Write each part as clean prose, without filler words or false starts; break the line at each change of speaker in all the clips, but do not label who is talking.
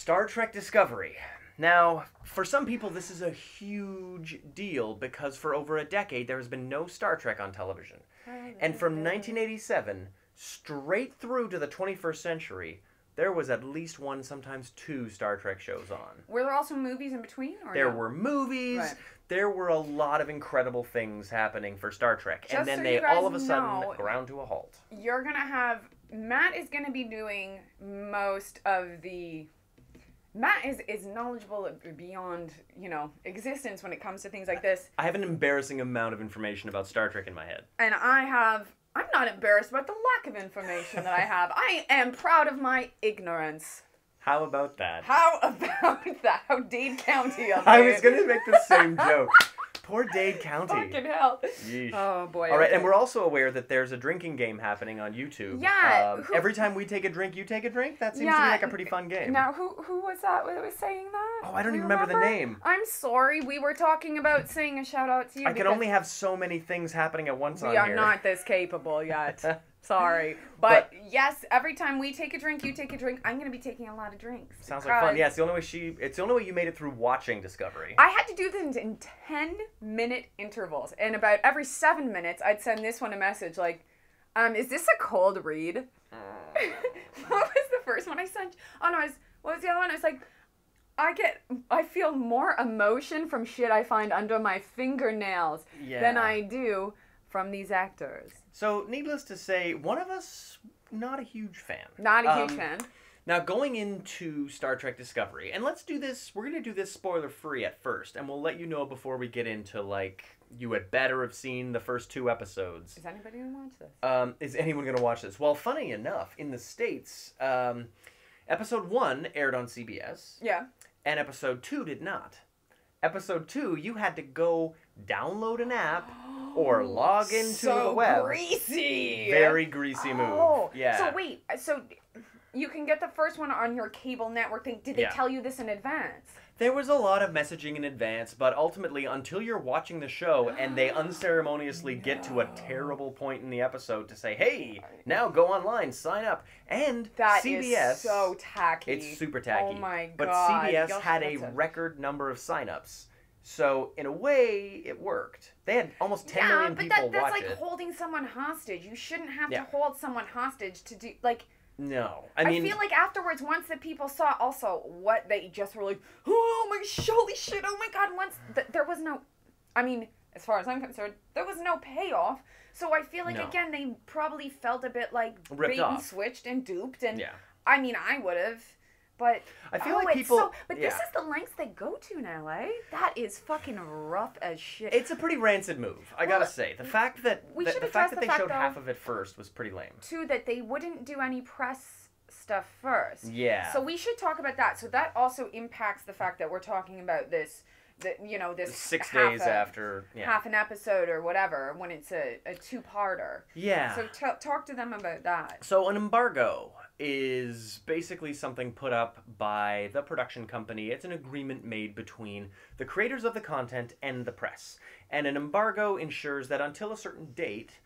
Star Trek Discovery. Now, for some people, this is a huge deal because for over a decade, there has been no Star Trek on television. And from 1987 straight through to the 21st century, there was at least one, sometimes two Star Trek shows on.
Were there also movies in between? Or
there
no?
were movies. Right. There were a lot of incredible things happening for Star Trek.
Just
and then
so
they all of a sudden
know,
ground to a halt.
You're going to have... Matt is going to be doing most of the... Matt is knowledgeable beyond, existence when it comes to things like this.
I have an embarrassing amount of information about Star Trek in my head.
And I'm not embarrassed about the lack of information that I have. I am proud of my ignorance.
How about that?
How about that? How Dade County of
I was going to make the same joke. Poor Dade County.
Fucking hell.
Yeesh.
Oh, boy.
All right, and we're also aware that there's a drinking game happening on YouTube.
Yeah.
Every time we take a drink, you take a drink? That seems to be like a pretty fun game.
Now, who was that that was saying that?
Oh, I don't even remember the name.
I'm sorry. We were talking about saying a shout out to you.
I can only have so many things happening at once on
here.
here.
We are not this capable yet. Sorry. But yes, every time we take a drink, you take a drink. I'm going to be taking a lot of drinks.
Sounds like fun. Yeah, it's the only way you made it through watching Discovery.
I had to do this in 10-minute intervals. And about every 7 minutes, I'd send this one a message like, is this a cold read? What was the first one I sent? Oh, no, what was the other one? I was like, I feel more emotion from shit I find under my fingernails than I do from these actors.
So, needless to say, one of us, not a huge fan.
Not a huge fan.
Now, going into Star Trek Discovery, and let's do this, we're going to do this spoiler-free at first, and we'll let you know before we get into, you had better have seen the first 2 episodes.
Is anybody going to watch this?
Is anyone going to watch this? Well, funny enough, in the States, Episode 1 aired on CBS.
Yeah.
And Episode 2 did not. Episode 2, you had to go download an app or log into the web.
Greasy!
Very greasy move.
Oh.
Yeah.
So wait, you can get the first one on your cable network thing. Did they tell you this in advance?
There was a lot of messaging in advance, but ultimately, until you're watching the show and they unceremoniously get to a terrible point in the episode to say, hey, now go online, sign up. And
that
CBS...
is so tacky.
It's super tacky.
Oh my God.
But CBS had a record number of signups. So, in a way, it worked. They had almost 10 million people watch it.
Yeah, but that's like holding someone hostage. You shouldn't have to hold someone hostage to do,
No.
I feel like afterwards, once the people saw also what they just were like, oh my, holy shit, oh my God, there was no, as far as I'm concerned, there was no payoff. So I feel like, again, they probably felt a bit like bait and switched and duped. And I would have. But
I feel like people.
This is the lengths they go to now, eh? That is fucking rough as shit.
It's a pretty rancid move, I gotta say. The fact that they showed half of it first was pretty lame.
Too, that they wouldn't do any press stuff first.
Yeah.
So we should talk about that. So that also impacts the fact that we're talking about this. This
6 days after
half an episode or whatever when it's a 2-parter.
Yeah.
So talk to them about that.
So an embargo is basically something put up by the production company. It's an agreement made between the creators of the content and the press. And an embargo ensures that until a certain date,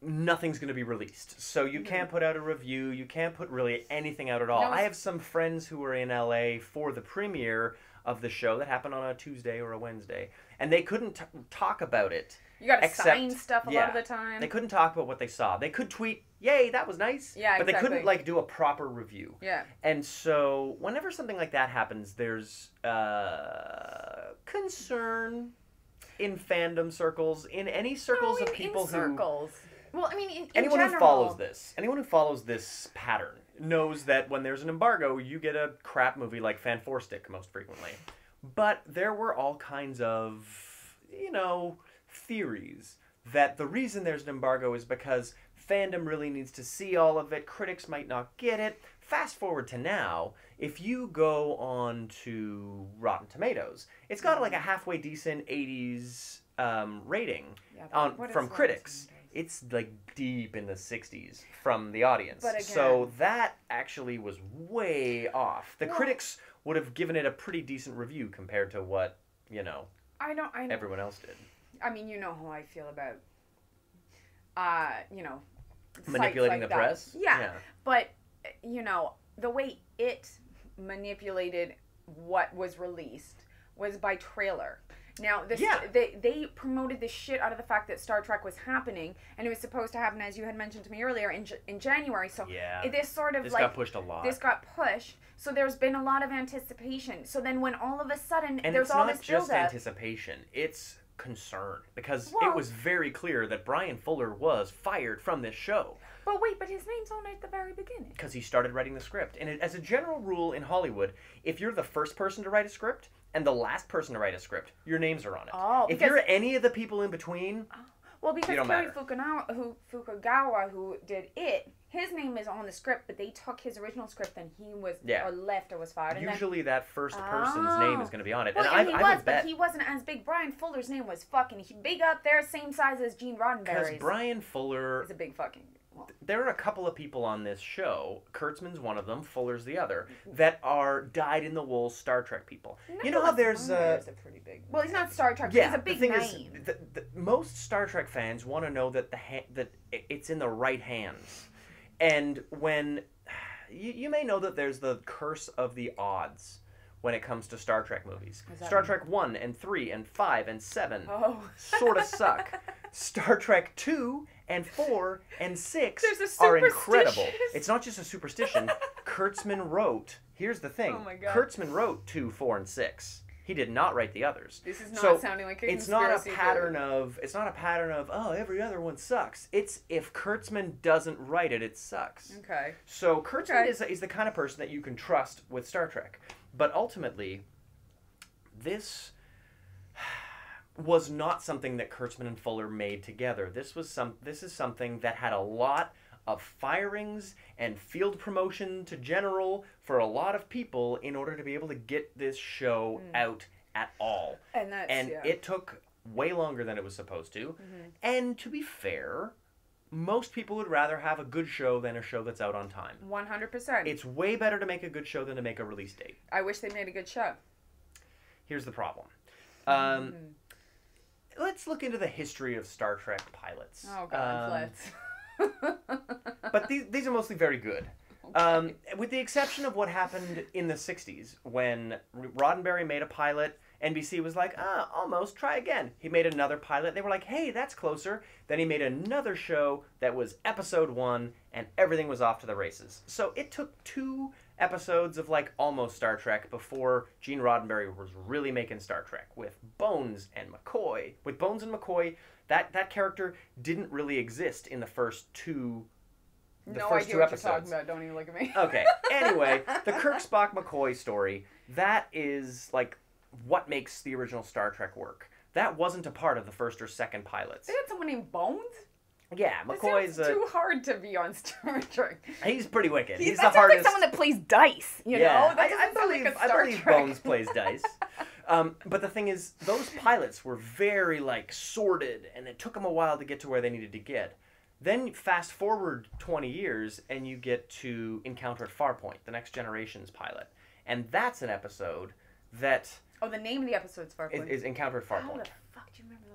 nothing's going to be released. So you can't put out a review. You can't put really anything out at all. I have some friends who were in LA for the premiere of the show that happened on a Tuesday or a Wednesday. And they couldn't talk about it.
You gotta sign stuff a lot of the time.
They couldn't talk about what they saw. They could tweet, yay, that was nice.
Yeah,
but they couldn't, do a proper review.
Yeah.
And so, whenever something like that happens, there's concern in fandom circles, in any circles of people
circles. Well, in
anyone
general.
Anyone who follows this pattern knows that when there's an embargo, you get a crap movie like Fan 4 Stick most frequently. But there were all kinds of, theories that the reason there's an embargo is because fandom really needs to see all of it. Critics might not get it. Fast forward to now, if you go on to Rotten Tomatoes, it's got a halfway decent 80s rating from critics. It's deep in the 60s from the audience.
But again,
so that actually was way off. The critics would have given it a pretty decent review compared to what, everyone else did.
You know how I feel about,
manipulating the press?
Yeah. But, the way it manipulated what was released was by trailer. Now,
Yeah.
they promoted the shit out of the fact that Star Trek was happening, and it was supposed to happen, as you had mentioned to me earlier, in January. So
Yeah.
this sort of
This
like
got pushed a lot.
this got pushed. So there's been a lot of anticipation. So then when all of a sudden
And
there's
it's
all
not
this
just
buildup,
anticipation, it's concern. Because
Well-
it was very clear that Brian Fuller was fired from this show.
but his name's on it at the very beginning.
Because he started writing the script. And as a general rule in Hollywood, if you're the first person to write a script and the last person to write a script, your names are on it.
Oh,
if
because-
you're any of the people in between,
Well, because
You don't
Kerry
matter.
Fukugawa, who did it, his name is on the script, but they took his original script and he was or left or was fired. And
usually that first person's name is going to be on it.
Well,
and
he
I
was,
would bet.
but he wasn't as big. Brian Fuller's name was fucking big up there, same size as Gene
Because
Roddenberry's.
Brian Fuller,
is a big fucking.
there are a couple of people on this show, Kurtzman's one of them, Fuller's the other, that are dyed-in-the-wool Star Trek people. You know how there's
a pretty big. Well, he's not Star Trek. But he's a big
the thing
name.
is, most Star Trek fans want to know that that it's in the right hands, and when you may know that there's the curse of the odds when it comes to Star Trek movies. Star Trek 1 and 3 and 5 and 7 sort of suck. Star Trek 2 and 4 and 6 are incredible.
superstitious-
It's not just a superstition. Kurtzman wrote, here's the thing.
Oh my God.
Kurtzman wrote 2, 4, and 6. He did not write the others.
This is not
So,
sounding like a
it's not a
conspiracy
pattern
theory.
of oh, every other one sucks. It's if Kurtzman doesn't write it, it sucks.
Okay.
So Kurtzman is the kind of person that you can trust with Star Trek. But ultimately, this was not something that Kurtzman and Fuller made together. This is something that had a lot of firings and field promotion to general for a lot of people in order to be able to get this show out at all.
And
It took way longer than it was supposed to. And to be fair, most people would rather have a good show than a show that's out on time.
100%.
It's way better to make a good show than to make a release date.
I wish they made a good show.
Here's the problem. Let's look into the history of Star Trek pilots.
Oh God, let's.
But these are mostly very good.
Okay.
With the exception of what happened in the 60s when Roddenberry made a pilot, NBC was like, almost, try again. He made another pilot. They were like, hey, that's closer. Then he made another show that was episode 1, and everything was off to the races. So it took 2 episodes of like almost Star Trek before Gene Roddenberry was really making Star Trek with Bones and McCoy. With Bones and McCoy, that character didn't really exist in the first 2
No
first
idea
2
what
episodes.
you're talking about. Don't even look at me.
Okay. Anyway, the Kirk Spock McCoy story, that is like what makes the original Star Trek work. That wasn't a part of the first or second pilots.
They had someone named Bones?
Yeah,
McCoy's too hard to be on Star Trek.
He's pretty wicked. He's the
that sounds
hardest.
like someone that plays dice, you know? That
I
doesn't sound
believe,
like a
I
Star
believe
Trek.
Bones plays dice. But the thing is, those pilots were very like sorted, and it took them a while to get to where they needed to get. Then fast forward 20 years, and you get to Encounter at Farpoint, the Next Generation's pilot, and that's an episode that
Oh, the name of the episode's Farpoint.
is Encounter at
How
Farpoint.
the fuck do you remember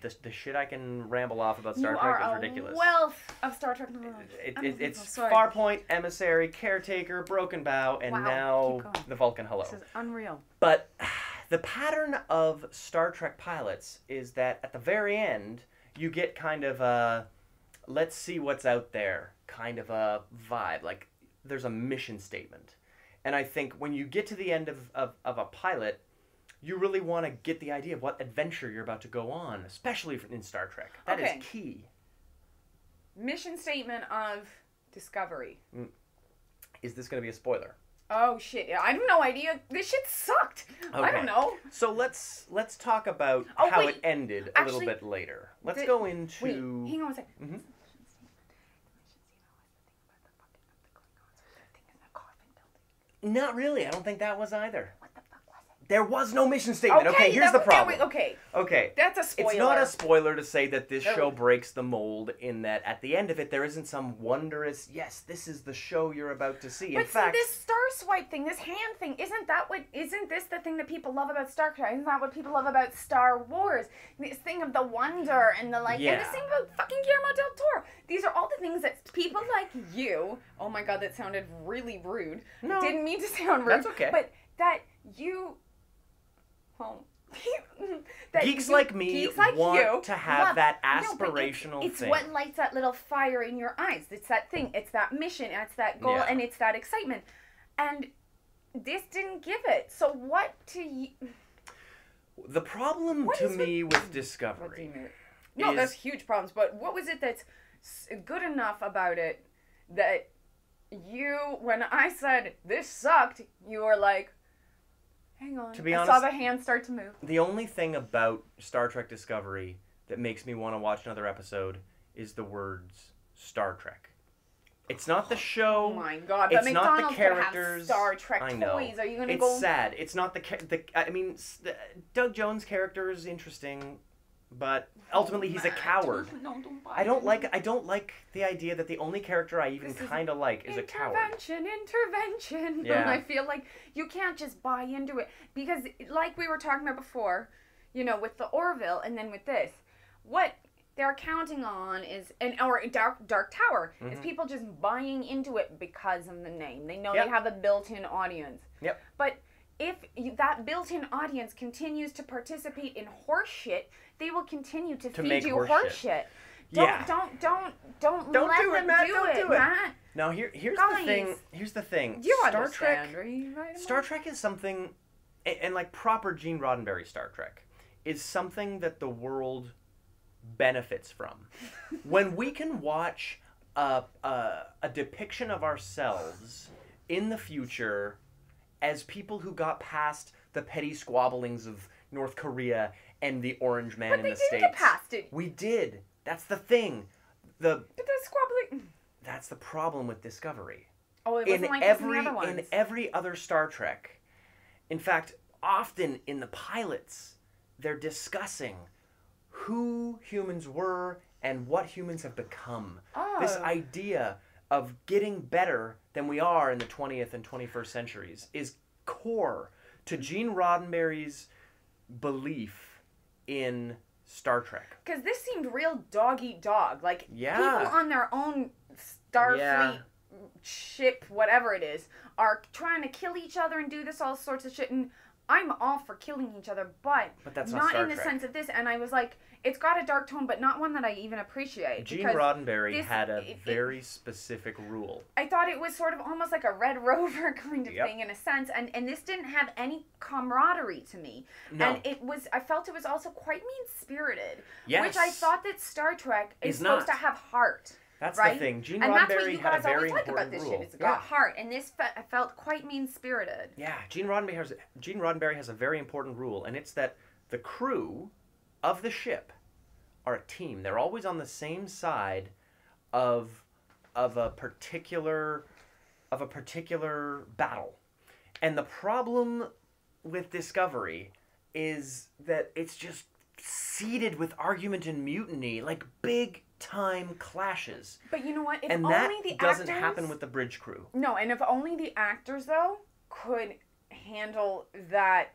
those?
The shit I can ramble off about Star
You
Trek
are
is ridiculous.
a wealth of Star Trek knowledge.
It's
Sorry.
Farpoint, Emissary, Caretaker, Broken Bow, and
Wow,
now
keep going.
the Vulcan Hello.
This is unreal.
But the pattern of Star Trek pilots is that at the very end, you get kind of a let's see what's out there kind of a vibe. Like there's a mission statement. And I think when you get to the end of a pilot, you really want to get the idea of what adventure you're about to go on, especially in Star Trek. That is key.
Mission statement of Discovery.
Is this going to be a spoiler?
Oh shit! I have no idea. This shit sucked. I
Okay.
don't know.
So let's talk about
Oh,
how
wait.
it ended a little bit later. Let's go into.
Wait, hang on a second.
Mhm. Not really. I don't think that was either.
What the fuck was it?
There was no mission statement. Okay, here's the problem.
Okay,
Okay.
that's a spoiler.
It's not a spoiler to say that this
No.
show breaks the mold in that at the end of it there isn't some wondrous, yes, this is the show you're about to see. In
But
fact,
see, this star swipe thing, this hand thing, isn't this the thing that people love about Star Trek? Isn't that what people love about Star Wars? This thing of the wonder and the like, and
Yeah.
this thing about fucking Guillermo del Toro. These are all the things that people like you, oh my god, that sounded really rude.
No.
Didn't mean to sound rude.
That's okay.
But that you, well,
geeks like me want to have that aspirational
it's
thing.
what lights that little fire in your eyes. It's that thing. It's that mission. It's that goal.
Yeah.
And it's that excitement. And this didn't give it. So what to you?
The problem to me with Discovery.
No, that's huge problems. But what was it that's good enough about it that you, when I said this sucked, you were like, hang on.
To be
I
honest,
saw the hand start to move.
The only thing about Star Trek Discovery that makes me want to watch another episode is the words Star Trek. It's not the show.
Oh my god!
It's
But
not
McDonald's
the characters.
Could have Star Trek
I know.
toys. Are you gonna
it's
go?
It's sad. It's not I mean, Doug Jones' character is interesting, but ultimately he's a coward.
Don't buy
I don't like the idea that the only character I even kind of like is a coward.
Intervention.
Yeah.
I feel like you can't just buy into it because, like we were talking about before, you know, with the Orville and then with this, what they're counting on is or Dark Tower is people just buying into it because of the name. They know they have a built-in audience.
Yep.
But if that built-in audience continues to participate in horse shit, they will continue to feed you horse shit. Don't let them do it, Matt.
Now here's
Guys,
the thing. Here's the thing.
You
Star
understand,
Trek.
right?
Star Trek is something, and like proper Gene Roddenberry Star Trek is something that the world benefits from. When we can watch a depiction of ourselves in the future as people who got past the petty squabblings of North Korea and the Orange Man in the States.
But they did get past it.
We did. That's the thing.
But the squabbling.
That's the problem with Discovery.
Oh, it wasn't like this in the other ones.
In every other Star Trek, in fact, often in the pilots, they're discussing who humans were and what humans have become.
Oh.
This idea of getting better than we are in the 20th and 21st centuries is core to Gene Roddenberry's belief in Star Trek.
Because this seemed real dog-eat-dog. Like,
Yeah.
people on their own Starfleet ship, whatever it is, are trying to kill each other and do this all sorts of shit. And I'm all for killing each other, but
that's
not
Star
in the
Trek.
sense of this. And I was like, it's got a dark tone, but not one that I even appreciate.
Gene Roddenberry had a very specific rule.
I thought it was sort of almost like a Red Rover kind of thing in a sense, and this didn't have any camaraderie to me.
No.
And I felt it was also quite mean-spirited.
Yes.
Which I thought that Star Trek is
not.
supposed to have heart.
That's
right?
the thing. Gene
and that's what
Roddenberry
you
had a
guys
very
always like
important
about this
rule.
shit. It's got heart, and this felt quite mean-spirited.
Yeah, Gene Roddenberry has a very important rule, and it's that the crew of the ship are a team. They're always on the same side of a particular battle. And the problem with Discovery is that it's just seeded with argument and mutiny, like big time clashes.
But you know what? If
and
only
that
the
doesn't
actors...
happen with the bridge crew.
No, and if only the actors, though, could handle that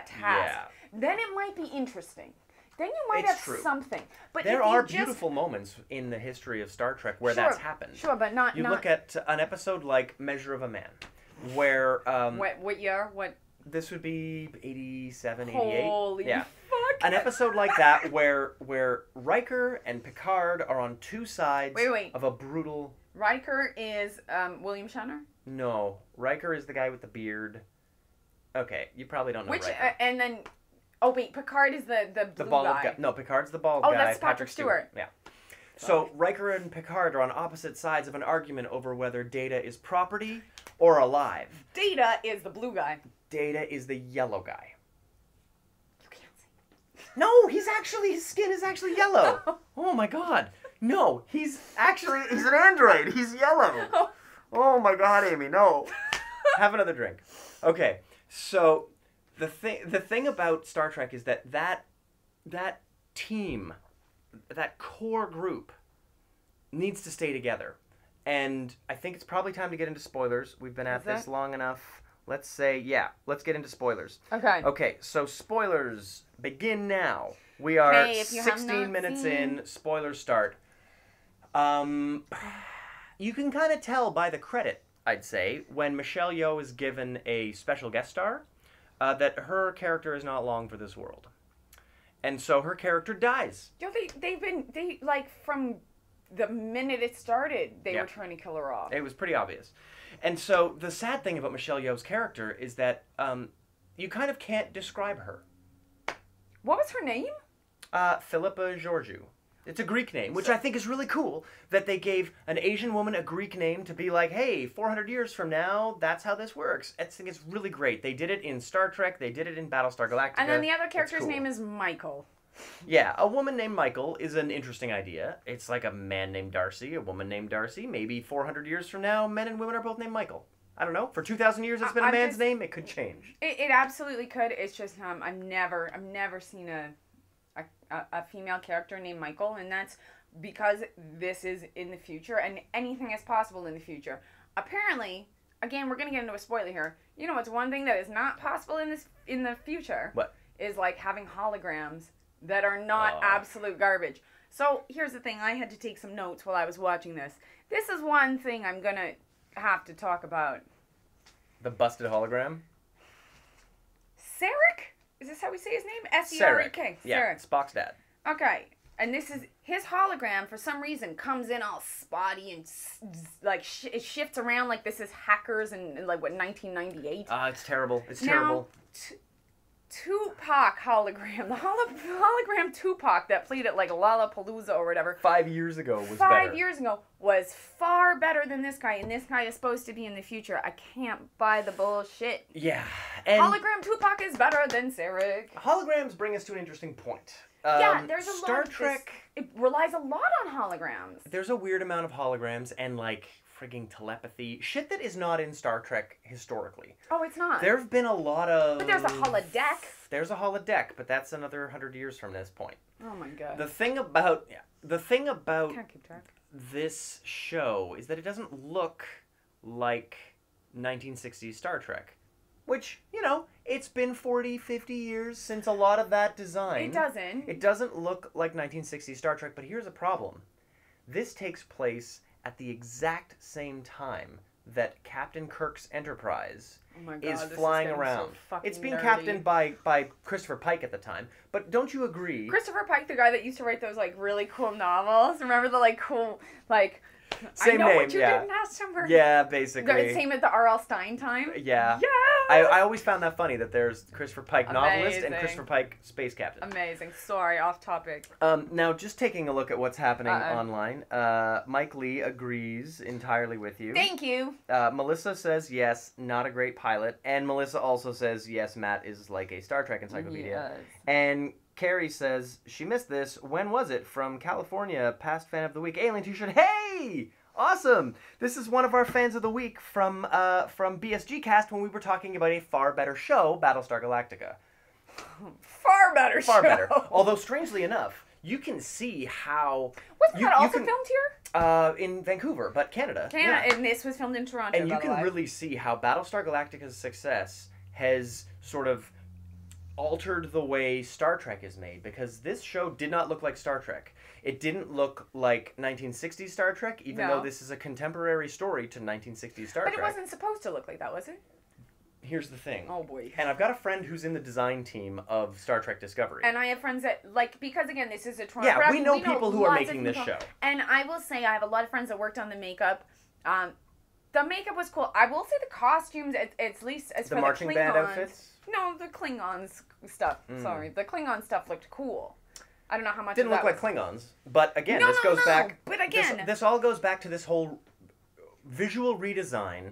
task, then it might be interesting. Then you might have something. But
there are beautiful moments in the history of Star Trek where that's happened.
Sure, but not...
You look at an episode like Measure of a Man, where...
what year? What?
This would be 87, 88.
Holy fuck.
An episode like that where Riker and Picard are on two sides of a brutal...
Riker is William Shatner?
No. Riker is the guy with the beard. Okay, you probably don't know Riker.
And then... Oh, wait, Picard is the blue
bald
guy.
guy. No, Picard's the bald guy.
Oh, that's Patrick Stewart.
Yeah. So Riker and Picard are on opposite sides of an argument over whether Data is property or alive.
Data is the blue guy. Data
is the yellow guy.
You can't see.
No, his skin is actually yellow. Oh my god. No, he's an android. He's yellow. Oh my god, Amy, no. Have another drink. Okay, so the thing about Star Trek is that team, that core group, needs to stay together. And I think it's probably time to get into spoilers. We've been at this long enough. Let's let's get into spoilers.
Okay.
Okay, so spoilers begin now. We are
if you
16 minutes in. Spoilers start. You can kind of tell by the credit, I'd say, when Michelle Yeoh is given a special guest star, that her character is not long for this world. And so her character dies.
Yo, they like, from the minute it started, they
Yeah.
were trying to kill her off.
It was pretty obvious. And so the sad thing about Michelle Yeoh's character is that you kind of can't describe her.
What was her name?
Philippa Georgiou. It's a Greek name, which I think is really cool that they gave an Asian woman a Greek name to be like, hey, 400 years from now, that's how this works. I think it's really great. They did it in Star Trek. They did it in Battlestar Galactica.
And then the other character's
cool.
name is Michael.
Yeah, a woman named Michael is an interesting idea. It's like a man named Darcy, a woman named Darcy. Maybe 400 years from now, men and women are both named Michael. I don't know. For 2,000 years, it's been a man's name. It could change.
It absolutely could. It's just I've never seen a female character named Michael, and that's because this is in the future, and anything is possible in the future. Apparently, again, we're gonna get into a spoiler here. You know, what's one thing that is not possible in the future?
What?
Is like having holograms that are not absolute garbage. So here's the thing: I had to take some notes while I was watching this. This is one thing I'm gonna have to talk about.
The busted hologram?
Sarek? Is this how we say his name? S-E-R-E-K.
Yeah,
Sarek.
Spock's dad.
Okay. And this is his hologram, for some reason, comes in all spotty and like it shifts around like this is Hackers in like, what, 1998?
It's terrible. It's terrible.
Tupac hologram. The hologram Tupac that played at like Lollapalooza or whatever.
5 years ago was better.
5 years ago was far better than this guy, and this guy is supposed to be in the future. I can't buy the bullshit.
Yeah. And
Hologram Tupac is better than Sarek.
holograms bring us to an interesting point.
Yeah, there's a
Star
lot.
Trek.
It relies a lot on holograms.
There's a weird amount of holograms and like frigging telepathy shit that is not in Star Trek historically.
Oh, it's not.
There have been a lot of.
But there's a holodeck.
There's a holodeck, but that's another 100 years from this point.
Oh my god.
The thing about
Can't keep track.
this show is that it doesn't look like 1960s Star Trek. Which, you know, it's been 40, 50 years since a lot of that design.
It doesn't.
It doesn't look like 1960s Star Trek, but here's a problem. This takes place at the exact same time that Captain Kirk's Enterprise is flying around. It's being captained by Christopher Pike at the time. But don't you agree?
Christopher Pike, the guy that used to write those like really cool novels. Remember the like cool like
Same
I know
name,
what you
yeah.
did last summer.
Yeah, basically.
Same at the R.L. Stein time.
Yeah.
Yeah.
I always found that funny that there's Christopher Pike novelist and
Amazing.
Christopher Pike space captain.
Amazing. Sorry, off topic.
Now, just taking a look at what's happening online, Mike Lee agrees entirely with you.
Thank you.
Melissa says, yes, not a great pilot. And Melissa also says, yes, Matt is like a Star Trek encyclopedia.
Yes.
And Carrie says, she missed this. When was it? From California, past fan of the week, Alien T-shirt. Hey! Awesome! This is one of our fans of the week from BSG Cast when we were talking about a far better show, Battlestar Galactica.
Far better
Far
show.
better. Although, strangely enough, you can see how...
Wasn't that also filmed here?
In Vancouver, but Canada.
Canada,
Yeah.
and this was filmed in Toronto,
And you
by the
can
way.
really see how Battlestar Galactica's success has sort of altered the way Star Trek is made, because this show did not look like Star Trek. It didn't look like 1960s Star Trek, even though this is a contemporary story to 1960s Star Trek.
But it wasn't supposed to look like that, was it?
Here's the thing.
Oh, boy.
And I've got a friend who's in the design team of Star Trek Discovery.
And I have friends that, like, because, again, this is a Toronto...
Yeah, we know people who are
lots
making
of
this
people.
show.
And I will say, I have a lot of friends that worked on the makeup. The makeup was cool. I will say the costumes, at least as for the
marching band
Klingons-
outfits?
No, the Klingons stuff. Sorry. The Klingon stuff looked cool. I don't know how much
Didn't
of
look
that
like Klingons, but again,
No,
this
no,
goes
no,
back.
but again-
this all goes back to this whole visual redesign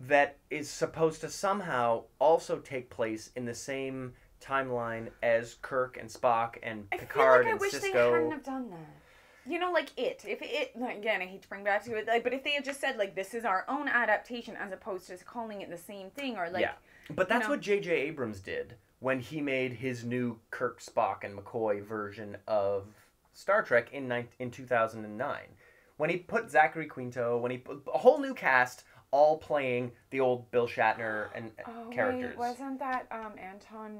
that is supposed to somehow also take place in the same timeline as Kirk and Spock and Picard
I
and
wish they
Cisco.
hadn't have done that. You know, like It. If It, like, again, I hate to bring back to it, like, but if they had just said, like, this is our own adaptation as opposed to calling it the same thing, or, like...
Yeah, but that's
know.
what J.J. Abrams did when he made his new Kirk, Spock, and McCoy version of Star Trek in 2009. When he put Zachary Quinto, when he put a whole new cast all playing the old Bill Shatner and characters.
Wait, wasn't that Anton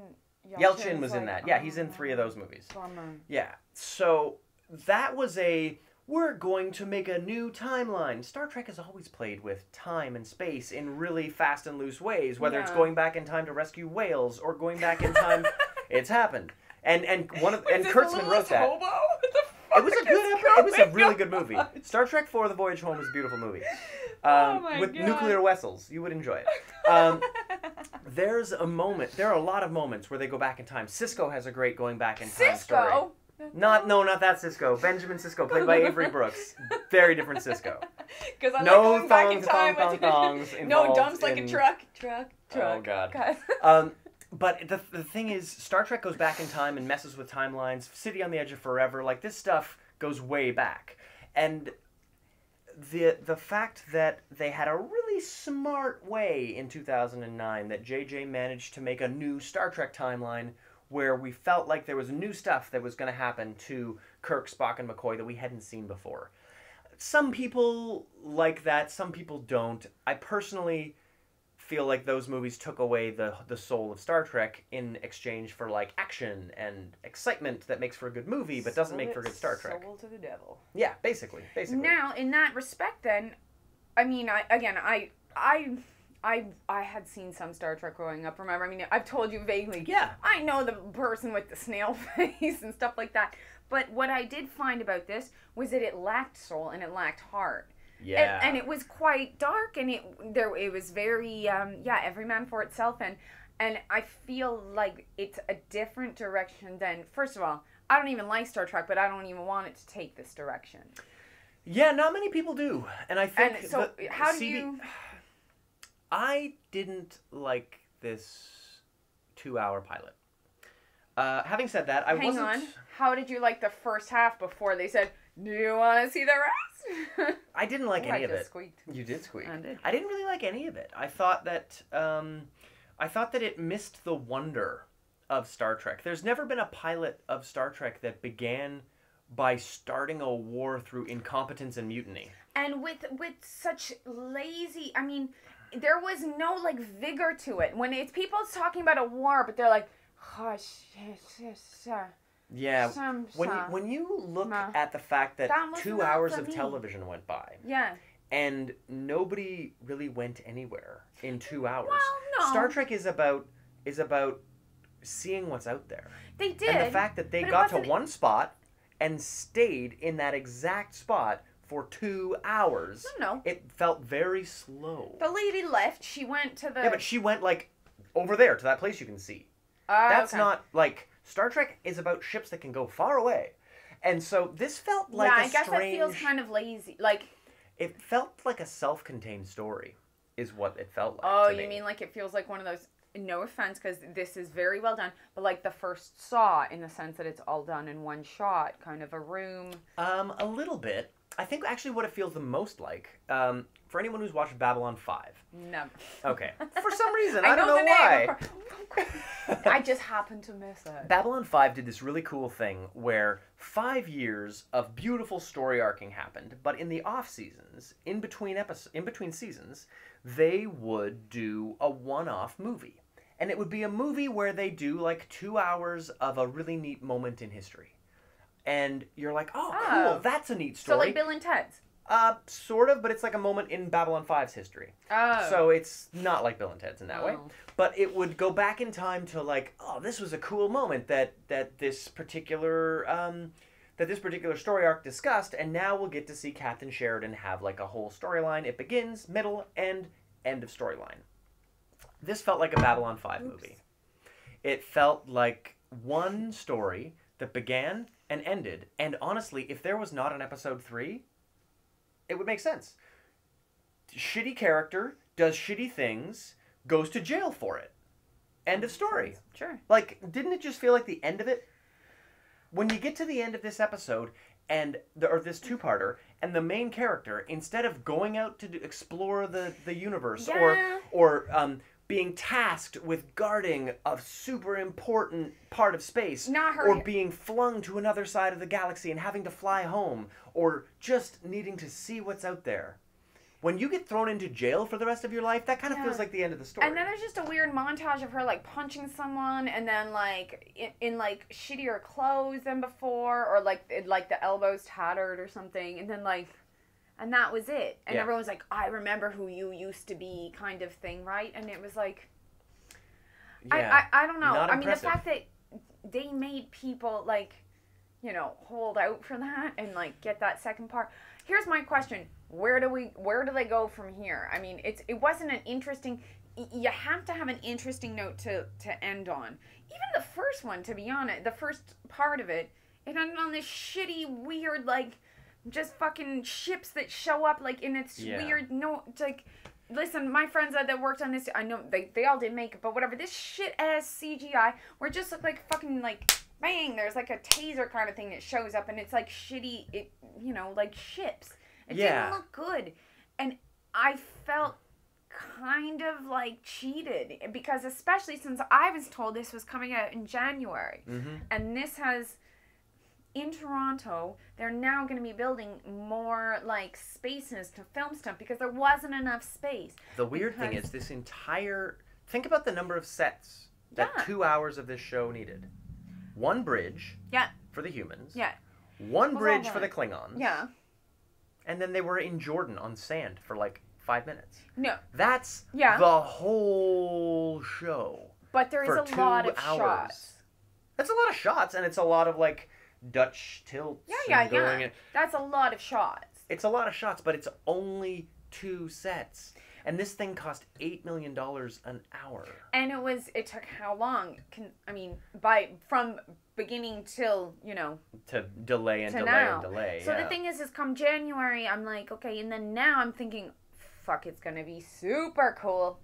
Yelchin was in that. Yeah, he's in 3 of those movies.
Bummer.
Yeah, so that was a we're going to make a new timeline. Star Trek has always played with time and space in really fast and loose ways, whether it's going back in time to rescue whales or going back in time. It's happened. And Kurtzman wrote that.
Hobo? What the
It was a good it was a really good movie. Star Trek IV: The Voyage Home is a beautiful movie.
Oh my
with
God.
nuclear vessels. You would enjoy it. There's a moment. There are a lot of moments where they go back in time. Cisco has a great going back in time story.
Cisco?
Not that Cisco. Benjamin Sisko, played by Avery Brooks. Very different Cisco.
Because I
No
like going back in
thongs,
time.
thongs
No
involved
dumps like a
in-
truck.
Oh, God. But the thing is, Star Trek goes back in time and messes with timelines. City on the Edge of Forever, like this stuff goes way back. And the fact that they had a really smart way in 2009 that JJ managed to make a new Star Trek timeline where we felt like there was new stuff that was going to happen to Kirk, Spock, and McCoy that we hadn't seen before. Some people like that, some people don't. I personally feel like those movies took away the soul of Star Trek in exchange for like action and excitement that makes for a good movie but doesn't make for good Star Trek.
Sold to the devil.
Yeah, basically.
Now, in that respect, then, I mean, I had seen some Star Trek growing up. Remember, I mean, I've told you vaguely.
Yeah.
I know the person with the snail face and stuff like that. But what I did find about this was that it lacked soul and it lacked heart.
Yeah.
And it was quite dark, and it was very every man for itself, and I feel like it's a different direction than, first of all, I don't even like Star Trek, but I don't even want it to take this direction.
Yeah, not many people do, and I think.
And so, how do you?
I didn't like this 2-hour pilot. Having said that,
Hang on. How did you like the first half before they said, "Do you want to see the rest?"
I didn't like any of it.
Squeaked.
You did squeak.
I did.
I didn't really like any of it. I thought that it missed the wonder of Star Trek. There's never been a pilot of Star Trek that began by starting a war through incompetence and mutiny.
And with such lazy, I mean, there was no like vigor to it. When it's people talking about a war, but they're like, hush,
yeah. When you look at the fact that 2 hours of television went by.
Yeah.
And nobody really went anywhere in 2 hours.
Well, no.
Star Trek is about seeing what's out there.
They did.
And the fact that they got to one spot and stayed in that exact spot for 2 hours.
No.
It felt very slow.
The lady left. She went to the.
Yeah, but she went like over there to that place you can see. That's
okay.
not like Star Trek is about ships that can go far away. And so this felt like
I guess that feels kind of lazy. Like
it felt like a self-contained story is what it felt like.
Oh,
to
you
me.
mean like it feels like one of those, no offense, because this is very well done, but like the first Saw, in the sense that it's all done in one shot, kind of a room.
A little bit. I think actually what it feels the most like, for anyone who's watched Babylon 5.
Never.
Okay. For some reason, I don't know
the
why.
name. I just happened to miss it.
Babylon 5 did this really cool thing where 5 years of beautiful story arcing happened, but in the off seasons, in between seasons, they would do a one-off movie. And it would be a movie where they do like 2 hours of a really neat moment in history. And you're like, oh, cool, that's a neat story.
So like Bill and Ted's?
Sort of, but it's like a moment in Babylon 5's history.
Oh.
So it's not like Bill and Ted's in that way. But it would go back in time to like, oh, this was a cool moment that this particular story arc discussed, and now we'll get to see Captain Sheridan have like a whole storyline. It begins, middle, and end of storyline. This felt like a Babylon 5 movie. It felt like one story that began and ended, and honestly, if there was not an episode 3, it would make sense. Shitty character, does shitty things, goes to jail for it. End of story.
Sure.
Like, didn't it just feel like the end of it? When you get to the end of this episode, or this two-parter, and the main character, instead of going out to explore the universe, or being tasked with guarding a super important part of space, or being flung to another side of the galaxy and having to fly home, or just needing to see what's out there. when you get thrown into jail for the rest of your life, that kind of feels like the end of the story.
And then there's just a weird montage of her, like, punching someone, and then, like, in like, shittier clothes than before, or, like, the elbows tattered or something, and then, like, and that was it. And everyone's like, I remember who you used to be, kind of thing, right? And it was like, I don't know. I mean, the fact that they made people, like, you know, hold out for that and, like, get that second part. Here's my question. Where do they go from here? I mean, it wasn't an interesting, you have to have an interesting note to end on. Even the first one, to be honest, the first part of it ended on this shitty, weird, like, just fucking ships that show up, like, in its weird, no, like, listen, my friends that worked on this, I know they all did makeup, but whatever, this shit-ass CGI, where it just looked like fucking, like, bang, there's, like, a taser kind of thing that shows up, and it's, like, shitty, you know, like, ships. It didn't look good. And I felt kind of, like, cheated, because especially since I was told this was coming out in January, and this has, in Toronto, they're now going to be building more, like, spaces to film stuff, because there wasn't enough space.
The weird thing is, this entire, think about the number of sets that 2 hours of this show needed. One bridge for the humans.
Yeah.
One bridge for the Klingons.
Yeah.
And then they were in Jordan on sand for like 5 minutes.
No.
That's the whole show.
But there is a lot of shots.
That's a lot of shots, and it's a lot of, like, Dutch tilts.
Yeah. That's a lot of shots.
It's a lot of shots, but it's only 2 sets. And this thing cost $8 million an hour. And
it took how long? From beginning till, you know.
To delay and delay
now.
And delay.
So the thing is come January, I'm like, okay, and then now I'm thinking, fuck, it's going to be super cool.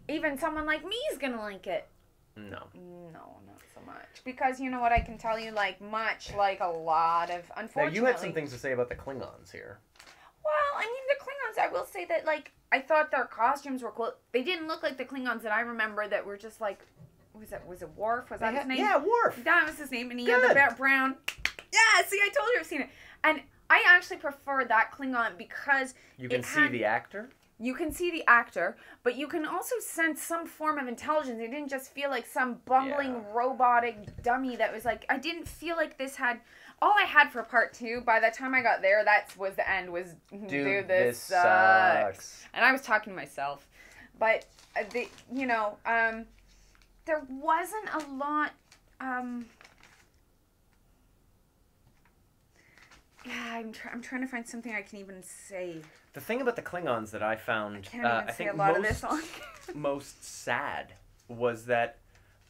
Even someone like me is going to like it.
No.
No, not so much. Because you know what, I can tell you, like, much like a lot of, unfortunately.
Now, you had some things to say about the Klingons here.
Well, I mean, the Klingons, I will say that, like, I thought their costumes were cool. They didn't look like the Klingons that I remember that were just like, was it Worf? Was that his name?
Yeah, Worf.
That was his name, and he had the brown. Yeah, see, I told you I've seen it. And I actually prefer that Klingon because
you can see the actor.
You can see the actor, but you can also sense some form of intelligence. It didn't just feel like some bumbling robotic dummy that was like, I didn't feel like this had, all I had for part 2, by the time I got there, that was the end, was, dude, this sucks. And I was talking to myself. But, there wasn't a lot, I'm trying to find something I can even say.
The thing about the Klingons that I found,
I think
most sad was that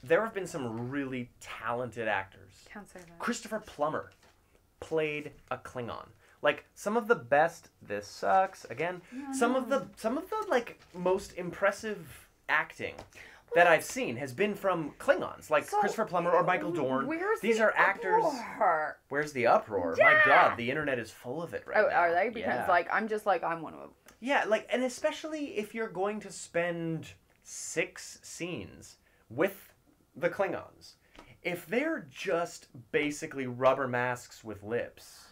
there have been some really talented actors.
Can't say that.
Christopher Plummer played a Klingon. Like, some of the best, this sucks, again, some of the like, most impressive acting that I've seen has been from Klingons, like Christopher Plummer or Michael Dorn. These are actors. Where's the uproar?
Yeah.
My God, the internet is full of it right now.
Are they? Because I'm one of them.
Yeah, like, and especially if you're going to spend 6 scenes with the Klingons, if they're just basically rubber masks with lips,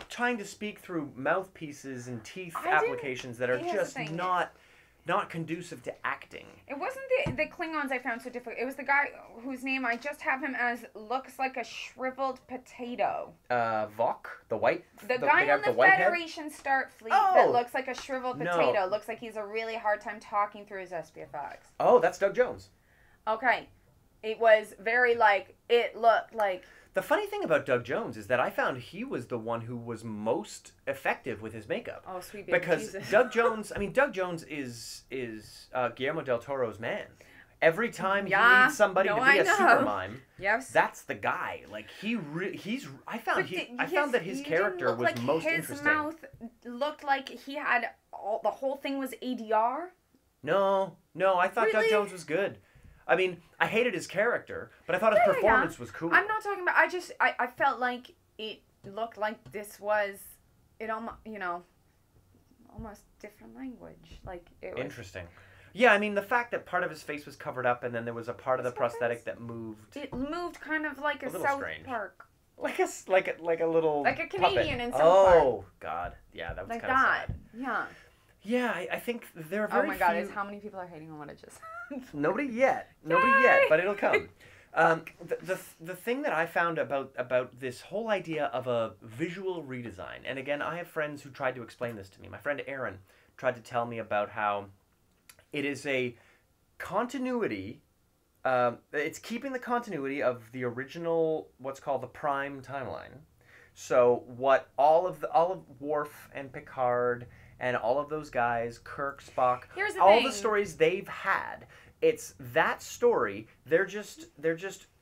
trying to speak through mouthpieces and teeth applications that are just not conducive to acting.
It wasn't the Klingons I found so difficult. It was the guy whose name I just have him as looks like a shriveled potato.
Vok? The white?
The guy on the Federation Starfleet that looks like a shriveled potato. Looks like he's a really hard time talking through his SPFX.
Oh, that's Doug Jones.
Okay. It was very it looked like...
The funny thing about Doug Jones is that I found he was the one who was most effective with his makeup.
Oh, sweet baby
because
Jesus.
Doug Jones is Guillermo del Toro's man. Every time he needs somebody to be a super mime, that's the guy. Like, I found that his character was most interesting. His
mouth looked like he had the whole thing was ADR.
No, I thought Doug Jones was good. I mean, I hated his character, but I thought his performance was cool.
I'm not talking about... I felt like it looked like this was... It almost, almost different language. Like, it was...
Interesting. Yeah, I mean, the fact that part of his face was covered up and then there was a part of the prosthetic that moved...
It moved kind of like a South Park
like a little
Like a Canadian
puppet.
in South Park.
Oh God, yeah, that was
Like
kind of
that.
sad.
Yeah.
Yeah, I think there are very
Oh my God,
few...
is how many people are hating on what I just
Nobody yet, but it'll come. The thing that I found about this whole idea of a visual redesign, and again, I have friends who tried to explain this to me. My friend Aaron tried to tell me about how it is a continuity. It's keeping the continuity of the original, what's called the Prime timeline. So what all of Worf and Picard and all of those guys, Kirk, Spock,
Here's the
all
thing.
the stories they've had. It's that story. They're just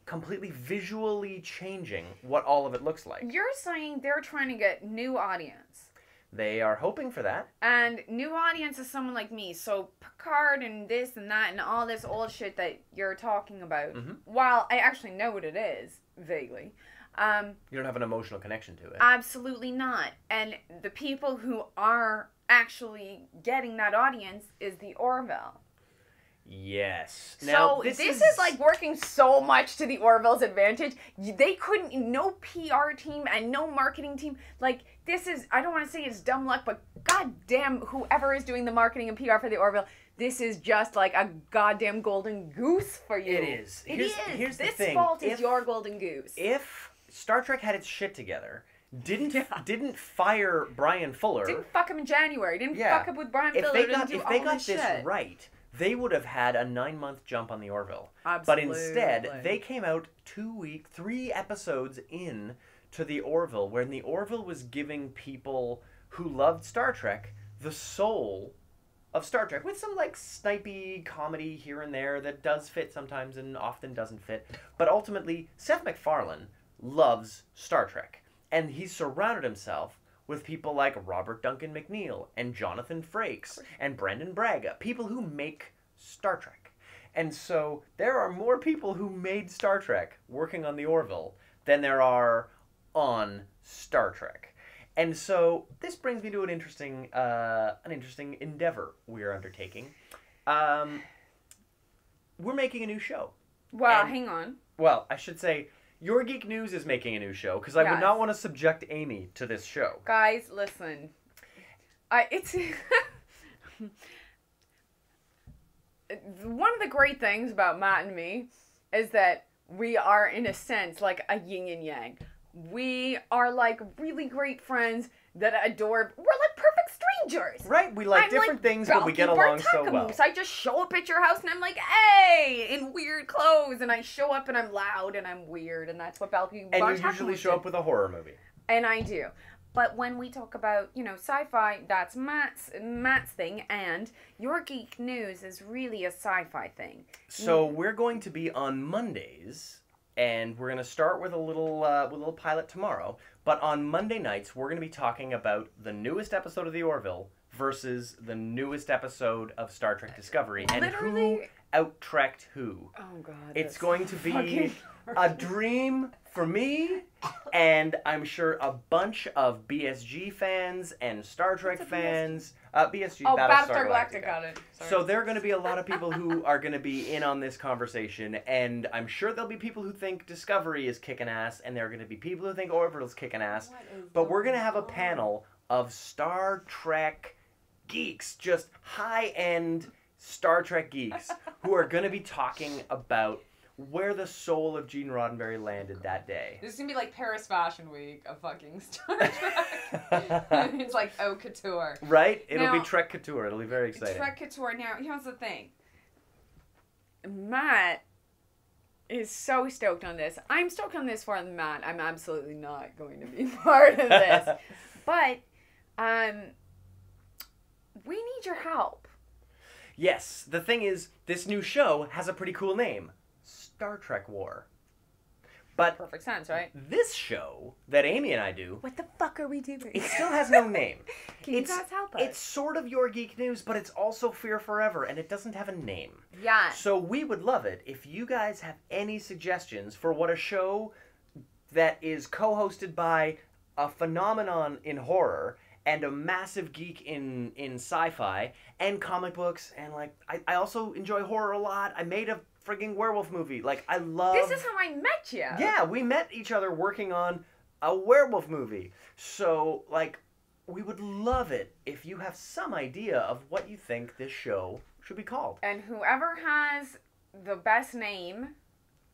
completely visually changing what all of it looks like.
You're saying they're trying to get new audience.
They are hoping for that.
And new audience is someone like me. So Picard and this and that and all this old shit that you're talking about.
Mm-hmm.
While I actually know what it is, vaguely.
You don't have an emotional connection to it.
Absolutely not. And the people who are actually getting that audience is the Orville.
Yes. Now,
So this is like working so much to the Orville's advantage. They couldn't, no PR team and no marketing team. Like, this is, I don't want to say it's dumb luck, but goddamn, whoever is doing the marketing and PR for the Orville, this is just like a goddamn golden goose for you.
It is. Here's
this
the thing.
fault is your golden goose.
If Star Trek had its shit together, didn't fire Brian Fuller,
Didn't fuck him in January. Didn't fuck up with Brian Fuller.
If they got this right, they would have had a 9-month jump on the Orville.
Absolutely.
But instead, they came out 3 episodes in to the Orville, when the Orville was giving people who loved Star Trek the soul of Star Trek, with some like snipey comedy here and there that does fit sometimes and often doesn't fit. But ultimately, Seth MacFarlane loves Star Trek, and he's surrounded himself with people like Robert Duncan McNeil and Jonathan Frakes and Brendan Braga, people who make Star Trek. And so there are more people who made Star Trek working on the Orville than there are on Star Trek. And so this brings me to an interesting endeavor we're undertaking. We're making a new show.
Well,
And-
hang on.
Well, I should say, Your Geek News is making a new show, because I would
Yes.
not want to subject Amy to this show.
Guys, listen. It's one of the great things about Matt and me is that we are, in a sense, like a yin and yang. We are like really great friends that adore. We're like perfect strangers.
Right? We like
I'm
different
like
things, but we get
Balky
along so well.
Bartakamoose. I just show up at your house and I'm like, hey, in weird clothes, and I show up and I'm loud and I'm weird, and that's what Balky
And you
Bartakamoose
usually show
did.
up with a horror movie.
And I do. But when we talk about, sci-fi, that's Matt's thing, and Your Geek News is really a sci-fi thing.
So we're going to be on Mondays, and we're going to start with a little pilot tomorrow. But on Monday nights, we're going to be talking about the newest episode of The Orville versus the newest episode of Star Trek Discovery, and who
Literally-
out-trekked who.
Oh, God.
It's
that's
going to be
fucking
a dream for me, and I'm sure a bunch of BSG fans and Star Trek
What's a
fans. BSG,
Oh,
Battlestar
Battlestar
Galactica.
got it. Sorry.
So there are going to be a lot of people who are going to be in on this conversation, and I'm sure there'll be people who think Discovery is kicking ass, and there are going to be people who think Orville's kicking ass. But we're going to have a panel of Star Trek geeks, just high-end Star Trek geeks, who are going to be talking about where the soul of Gene Roddenberry landed that day.
This is gonna be like Paris Fashion Week of fucking Star Trek. It's like haute couture.
Right? It'll be
Now-
Trek Couture. It'll be very exciting.
Trek couture. Now, here's the thing. Matt is so stoked on this. I'm stoked on this for Matt. I'm absolutely not going to be part of this. But, we need your help.
Yes, the thing is, this new show has a pretty cool name. Star Trek War. But
Perfect sense, right?
this show that Amy and I do,
What the fuck are we doing?
it still has no name.
Can you guys help us?
It's sort of Your Geek News, but it's also Fear Forever, and it doesn't have a name.
Yeah.
So we would love it if you guys have any suggestions for what a show that is co-hosted by a phenomenon in horror and a massive geek in sci-fi and comic books, and like I also enjoy horror a lot. I made a frigging werewolf movie. Like, I love...
This is how I met you.
Yeah, we met each other working on a werewolf movie. So, like, we would love it if you have some idea of what you think this show should be called.
And whoever has the best name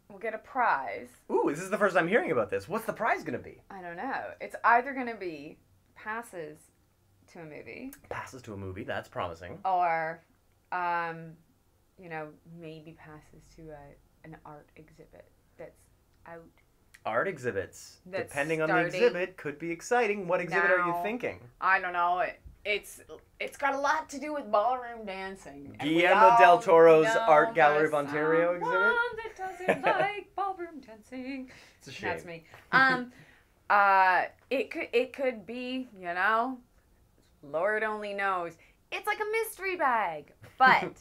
will get a prize.
Ooh, this is the first I'm hearing about this. What's the prize going to be?
I don't know. It's either going to be passes to a movie.
Passes to a movie, that's promising.
Or, you know, maybe passes to an art exhibit that's out.
Art exhibits,
That's
depending on the exhibit, could be exciting. What exhibit are you thinking?
I don't know. It's got a lot to do with ballroom dancing.
Guillermo del Toro's Art Gallery of Ontario exhibit?
One that doesn't like ballroom dancing.
It's a shame.
That's me. It could be, you know, Lord only knows. It's like a mystery bag. But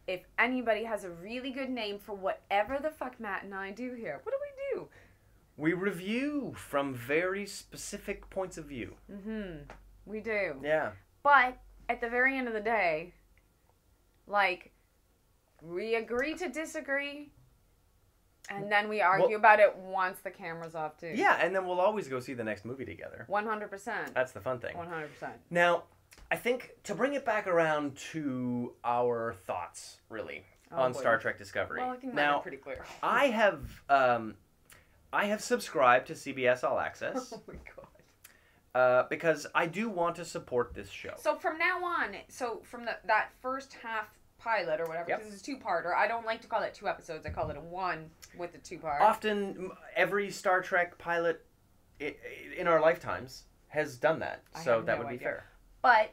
if anybody has a really good name for whatever the fuck Matt and I do here, what do we do?
We review from very specific points of view.
Mm-hmm. We do.
Yeah.
But at the very end of the day, like, we agree to disagree, and then we argue about it once the camera's off, too.
Yeah, and then we'll always go see the next movie together.
100%.
That's the fun thing.
100%.
Now, I think to bring it back around to our thoughts, really, on Star Trek Discovery.
Well, I think
now,
mine are pretty clear.
I have subscribed to CBS All Access.
Oh my god.
Because I do want to support this show.
So from now on, from that first half pilot or whatever, because it's a two-parter, I don't like to call it 2 episodes, I call it a 1 with the 2-part.
Often, every Star Trek pilot in our lifetimes has done that, so that would be fair.
But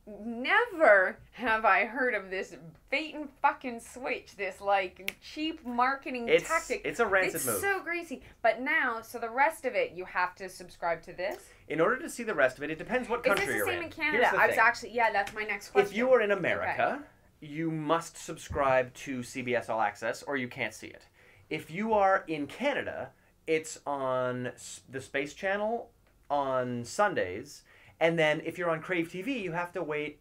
never have I heard of this bait and fucking switch, this like cheap marketing tactic.
It's a rancid move.
It's so greasy. But now, so the rest of it, you have to subscribe to this?
In order to see the rest of it, it depends what country you're in.
Is this the same in Canada? I was actually, that's my next question.
If you are in America, you must subscribe to CBS All Access or you can't see it. If you are in Canada, it's on the Space Channel on Sundays. And then if you're on Crave TV, you have to wait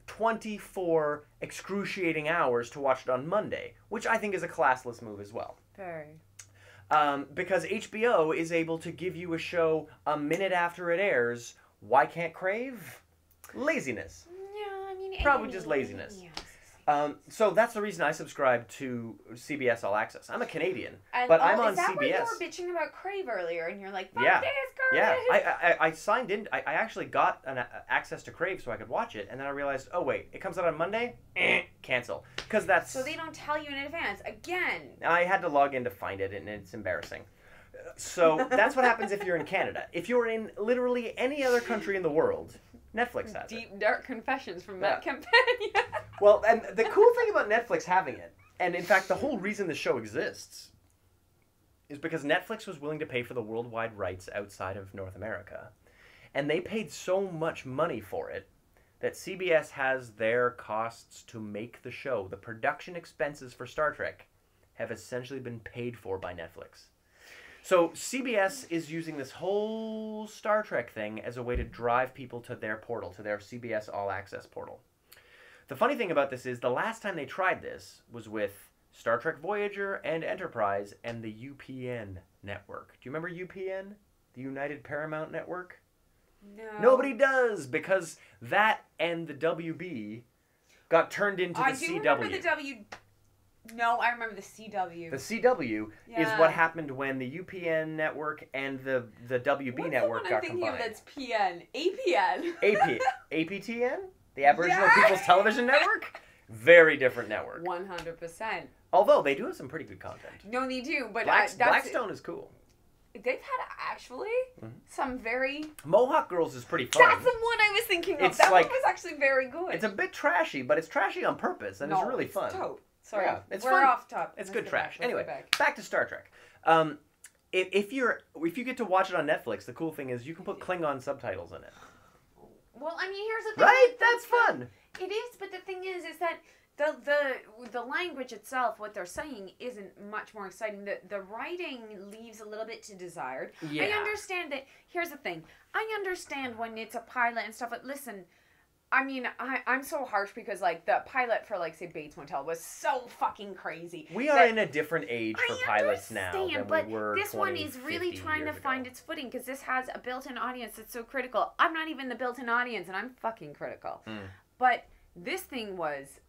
24 excruciating hours to watch it on Monday, which I think is a classless move as well.
Very.
Because HBO is able to give you a show a minute after it airs. Why can't Crave? Laziness.
Yeah, I mean...
Probably just laziness.
Yes.
So that's the reason I subscribe to CBS All Access. I'm a Canadian,
and,
but I'm on
CBS. Is that
CBS.
why you were bitching about Crave earlier, and you're like, fuck
this,
garbage?
Yeah, I signed in. I actually got access to Crave so I could watch it, and then I realized, oh wait, it comes out on Monday? Cancel. Because that's...
So they don't tell you in advance. Again.
I had to log in to find it, and it's embarrassing. So that's what happens if you're in Canada. If you're in literally any other country in the world... Netflix has
Deep, dark confessions from Matt Campagna.
Well, and the cool thing about Netflix having it, and in fact the whole reason the show exists, is because Netflix was willing to pay for the worldwide rights outside of North America. And they paid so much money for it that CBS has their costs to make the show. The production expenses for Star Trek have essentially been paid for by Netflix. So CBS is using this whole Star Trek thing as a way to drive people to their portal, to their CBS All Access portal. The funny thing about this is the last time they tried this was with Star Trek Voyager and Enterprise and the UPN network. Do you remember UPN? The United Paramount Network?
No.
Nobody does, because that and the WB got turned into the CW.
I do remember the W... No, I remember the CW.
The CW is what happened when the UPN network and the WB network got combined.
What's the one I'm thinking of that's PN?
APTN? The Aboriginal People's Television Network? Very different network.
100%.
Although they do have some pretty good content.
No, they do, but
Blackstone is cool.
They've had actually some very...
Mohawk Girls is pretty fun.
That's the one I was thinking of.
It's
that
like,
one was actually very good.
It's a bit trashy, but it's trashy on purpose, and it's really fun.
Dope. Sorry,
it's
we're
fun.
off top.
It's good trash. Anyway, back to Star Trek. If you get to watch it on Netflix, the cool thing is you can put Klingon subtitles in it.
Well, I mean, here's the thing.
Right? That's fun.
It is, but the thing is that the language itself, what they're saying, isn't much more exciting. The writing leaves a little bit to desired.
Yeah.
I understand that. Here's the thing. I understand when it's a pilot and stuff. But listen, I mean, I'm so harsh because, like, the pilot for, like, say, Bates Motel was so fucking crazy.
We are in a different age for pilots now than
but
we were
this
20,
one is really
50
trying to
years
find
ago.
its footing because this has a built-in audience that's so critical. I'm not even the built-in audience, and I'm fucking critical. But this thing was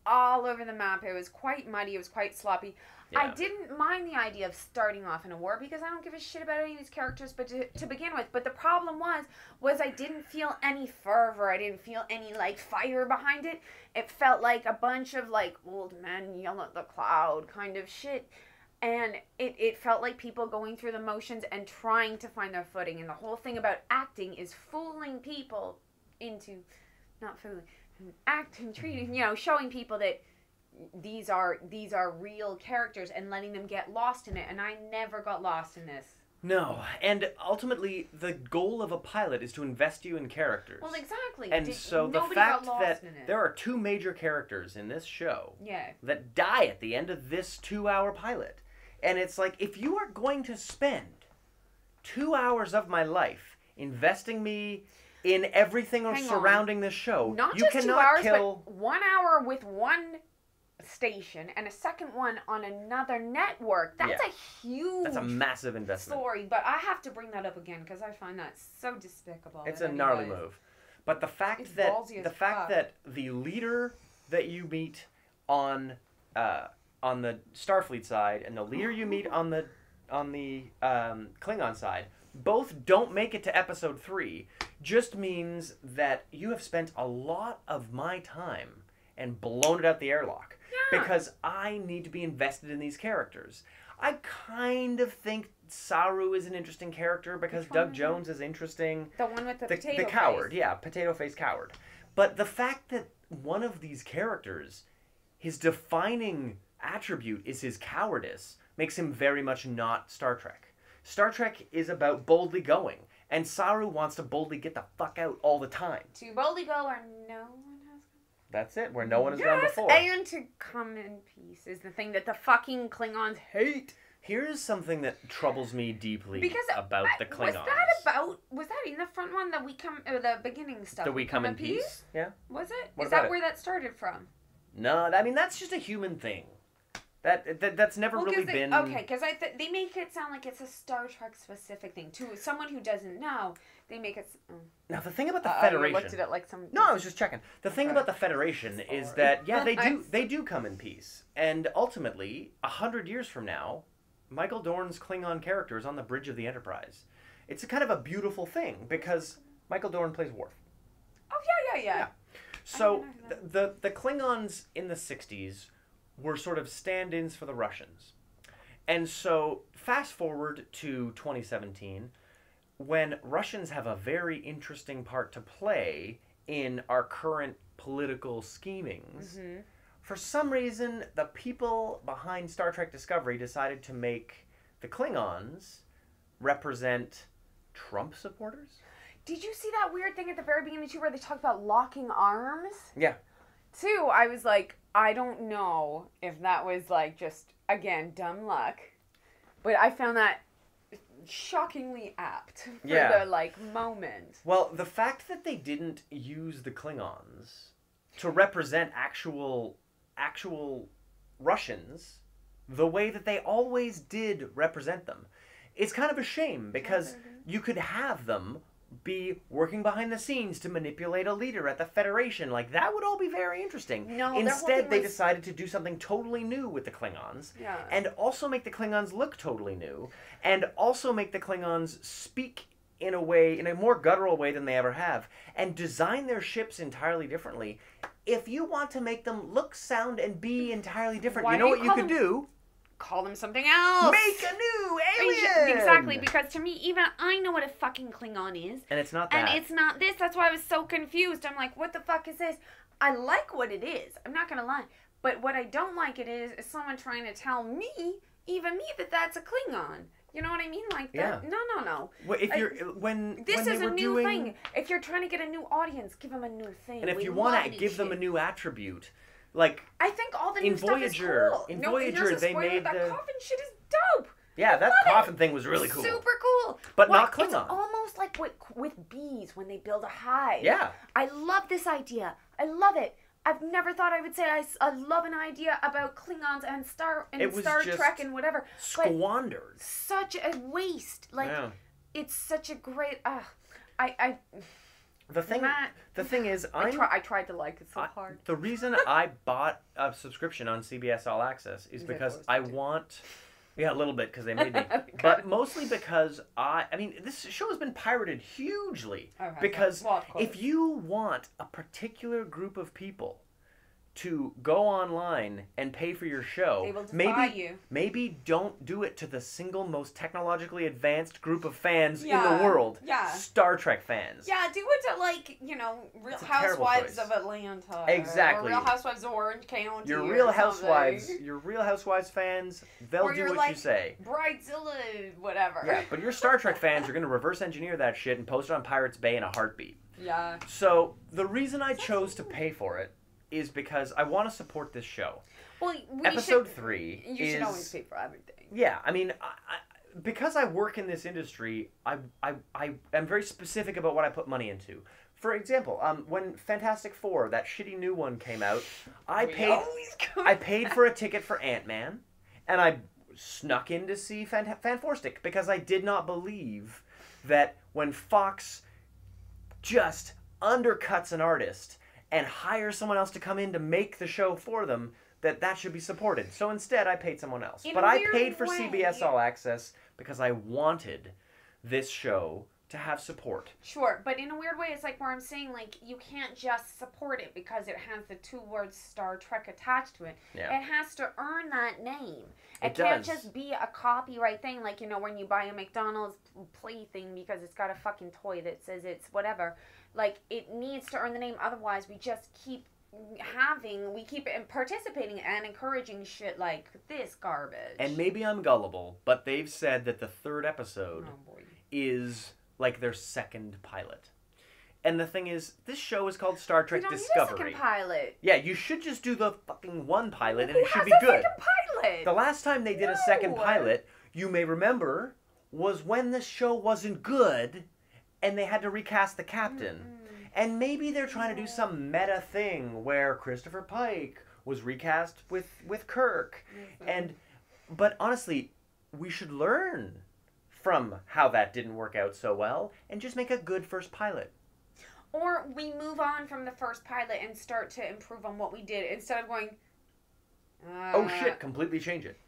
all over the map. It was quite muddy. It was quite sloppy.
Yeah.
I didn't mind the idea of starting off in a war because I don't give a shit about any of these characters but to begin with. But the problem was I didn't feel any fervor. I didn't feel any, like, fire behind it. It felt like a bunch of, like, old men yell at the cloud kind of shit. And it felt like people going through the motions and trying to find their footing. And the whole thing about acting is fooling people into, not fooling, acting, treating, showing people that these are real characters and letting them get lost in it, and I never got lost in this.
No, and ultimately the goal of a pilot is to invest you in characters.
Well, exactly.
And so the fact that there are 2 major characters in this show that die at the end of this 2-hour pilot, and it's like, if you are going to spend 2 hours of my life investing me in everything surrounding this show,
not
you
just
cannot
2 hours,
kill...
but 1 hour with one station and a second one on another network. That's a huge...
That's a massive investment.
...story, but I have to bring that up again because I find that so despicable.
It's a gnarly move. But the fact that the leader that you meet on the Starfleet side and the leader you meet on the Klingon side both don't make it to episode 3 just means that you have spent a lot of my time and blown it out the airlock. Because I need to be invested in these characters. I kind of think Saru is an interesting character because Doug Jones is interesting.
The one with the potato
face. The coward, potato face coward. But the fact that one of these characters, his defining attribute is his cowardice, makes him very much not Star Trek. Star Trek is about boldly going, and Saru wants to boldly get the fuck out all the time.
To boldly go where no one has gone.
That's it, where no one has gone before.
And to come in peace is the thing that the fucking Klingons hate.
Here's something that troubles me deeply about the Klingons.
Was that in the front one, the beginning stuff?
The We Come in Peace? Yeah.
Was it?
What
is that where that started from?
No, I mean, that's just a human thing. That's never really been...
Okay, because they make it sound like it's a Star Trek specific thing. To someone who doesn't know, they make it...
Now, the thing about the Federation...
You looked at it like some...
No, I was just checking. The thing about the Federation is that, they do come in peace. And ultimately, 100 years from now, Michael Dorn's Klingon character is on the bridge of the Enterprise. It's a kind of a beautiful thing, because Michael Dorn plays Worf.
Oh, yeah.
So, the Klingons in the 60s... were sort of stand-ins for the Russians. And so, fast forward to 2017, when Russians have a very interesting part to play in our current political schemings, for some reason, the people behind Star Trek Discovery decided to make the Klingons represent Trump supporters?
Did you see that weird thing at the very beginning, too, where they talked about locking arms?
Yeah.
Too, I was like, I don't know if that was, like, just, again, dumb luck. But I found that shockingly apt for the, like, moment.
Well, the fact that they didn't use the Klingons to represent actual Russians the way that they always did represent them is kind of a shame, because you could have them be working behind the scenes to manipulate a leader at the Federation. Like, that would all be very interesting.
No,
instead, they decided to do something totally new with the Klingons.
Yeah.
And also make the Klingons look totally new. And also make the Klingons speak in a more guttural way than they ever have. And design their ships entirely differently. If you want to make them look, sound, and be entirely different, you know what you could do?
Call them something else.
Make a new alien!
Exactly, because to me, even I know what a fucking Klingon is.
And it's not that.
And it's not this. That's why I was so confused. I'm like, what the fuck is this? I like what it is. I'm not going to lie. But what I don't like it is someone trying to tell me, even me, that that's a Klingon. You know what I mean? Like, that. No.
Well, if you're,
this is a new thing. If you're trying to get a new audience, give them a new thing.
And if you want to give them a new attribute... Like,
I think all the new stuff is cool.
In Voyager, they made
that
the
coffin shit is dope.
Yeah, that
love
coffin thing was really cool.
Super cool.
But
What?
not Klingon.
It's almost like with bees when they build a hive.
Yeah.
I love this idea. I love it. I've never thought I would say I love an idea about Klingons and Star Trek and whatever.
Squandered.
But such a waste. Like, it's such a great.
The thing is,
I tried to like it so hard.
The reason I bought a subscription on CBS All Access is because I want. Yeah, a little bit because they made me, but mostly because I mean, this show has been pirated hugely because if you want a particular group of people to go online and pay for your show,
they will defy you.
Maybe don't do it to the single most technologically advanced group of fans in the world.
Yeah.
Star Trek fans.
Yeah, do it to, like, Real Housewives of Atlanta.
Exactly.
Or Real Housewives of Orange County.
Your Real Housewives fans, they'll
or
do what you say.
Bridezilla, whatever.
Yeah, but your Star Trek fans are going to reverse engineer that shit and post it on Pirates Bay in a heartbeat.
Yeah.
So, the reason I chose to pay for it is because I want to support this show.
Well,
Episode 3
You should always pay for everything.
Yeah, I mean, because I work in this industry, I am very specific about what I put money into. For example, when Fantastic Four, that shitty new one, came out, I paid for a ticket for Ant-Man, and I snuck in to see Fanforstic because I did not believe that when Fox just undercuts an artist and hire someone else to come in to make the show for them, that should be supported. So instead, I paid someone else. But I paid for CBS All Access because I wanted this show to have support.
Sure, but in a weird way, it's like where I'm saying, like, you can't just support it because it has the two words Star Trek attached to it.
Yeah.
It has to earn that name. It
does.
can't just be a copyright thing, like, when you buy a McDonald's plaything because it's got a fucking toy that says it's whatever. Like, it needs to earn the name, otherwise we just keep participating and encouraging shit like this garbage.
And maybe I'm gullible, but they've said that the third episode is like their second pilot. And the thing is, this show is called Star Trek Discovery.
We don't need a second pilot.
Yeah, you should just do the fucking one pilot and it should be good.
Second pilot?
The last time they did a second pilot, you may remember, was when the show wasn't good and they had to recast the captain. And maybe they're trying to do some meta thing where Christopher Pike was recast with Kirk. But honestly, we should learn from how that didn't work out so well and just make a good first pilot.
Or we move on from the first pilot and start to improve on what we did instead of going,
oh shit, completely change it.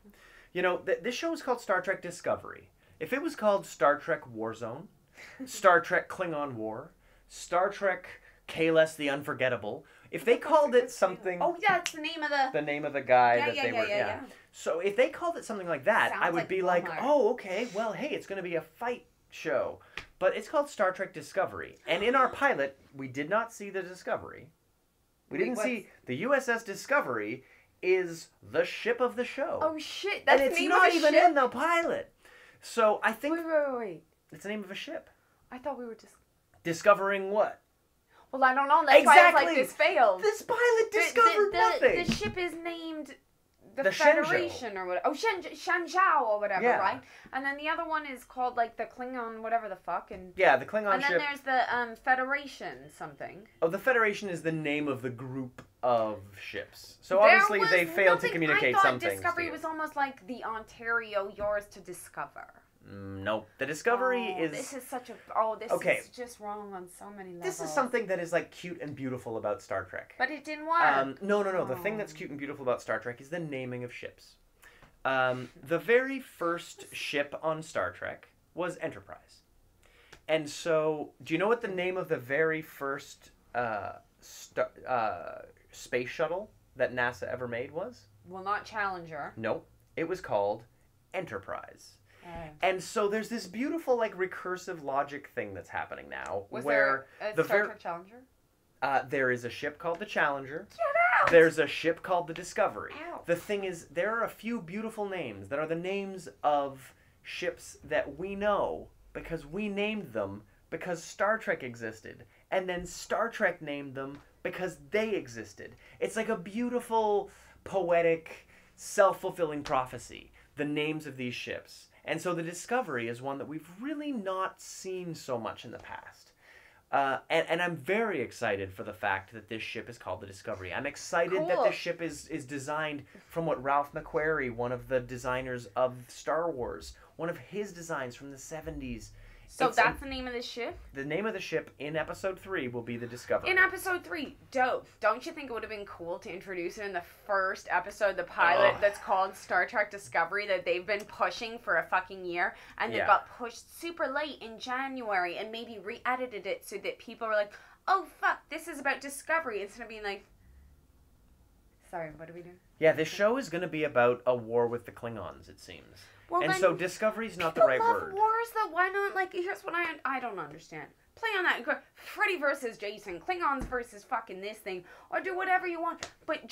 This show is called Star Trek Discovery. If it was called Star Trek Warzone, Star Trek Klingon War, Star Trek Kahless the Unforgettable, if they called it something...
Oh, yeah, it's the name of the...
The name of the guy
Yeah.
So if they called it something like that, I would be like, oh, okay, well, hey, it's going to be a fight show. But it's called Star Trek Discovery. And in our pilot, we did not see the Discovery. We didn't see... The USS Discovery is the ship of the show.
Oh, shit. That's the name of a ship?
And it's not even in the pilot. So I think...
Wait.
It's the name of a ship.
I thought we were just...
Discovering what?
Well, I don't know. That's why I was like, this failed.
This pilot discovered nothing.
The ship is named the Federation or whatever. Oh, Shanzhou or whatever, right? And then the other one is called, like, the Klingon whatever the fuck.
Yeah, the Klingon ship.
And then there's the Federation something.
Oh, the Federation is the name of the group of ships. So obviously they failed to communicate some things.
I thought Discovery was almost like the Ontario, yours to discover.
Nope. The Discovery is...
This is such a... Oh, this is just wrong on so many levels.
This is something that is, like, cute and beautiful about Star Trek.
But it didn't work.
No. The thing that's cute and beautiful about Star Trek is the naming of ships. The very first ship on Star Trek was Enterprise. And so, do you know what the name of the very first space shuttle that NASA ever made was?
Well, not Challenger.
Nope. It was called Enterprise. And so there's this beautiful, like, recursive logic thing that's happening now.
Was there a Star Trek Challenger?
There is a ship called the Challenger.
Get out!
There's a ship called the Discovery.
Ow.
The thing is, there are a few beautiful names that are the names of ships that we know because we named them because Star Trek existed. And then Star Trek named them because they existed. It's like a beautiful, poetic, self-fulfilling prophecy, the names of these ships. And so the Discovery is one that we've really not seen so much in the past. And I'm very excited for the fact that this ship is called the Discovery. I'm excited that this ship is designed from what Ralph McQuarrie, one of the designers of Star Wars, one of his designs from the 70s.
So that's the name of the ship?
The name of the ship in Episode 3 will be the Discovery.
In Episode 3, dope. Don't you think it would have been cool to introduce it in the first episode, the pilot that's called Star Trek Discovery, that they've been pushing for a fucking year, and they got pushed super late in January, and maybe re-edited it so that people were like, oh fuck, this is about Discovery, instead of being like, sorry, what are we doing?
Yeah, this show is going to be about a war with the Klingons, it seems. Well, and so Discovery's not the right word.
Wars, though. Why not? Like, here's what I don't understand. Play on that. Freddy versus Jason. Klingons versus fucking this thing. Or do whatever you want. But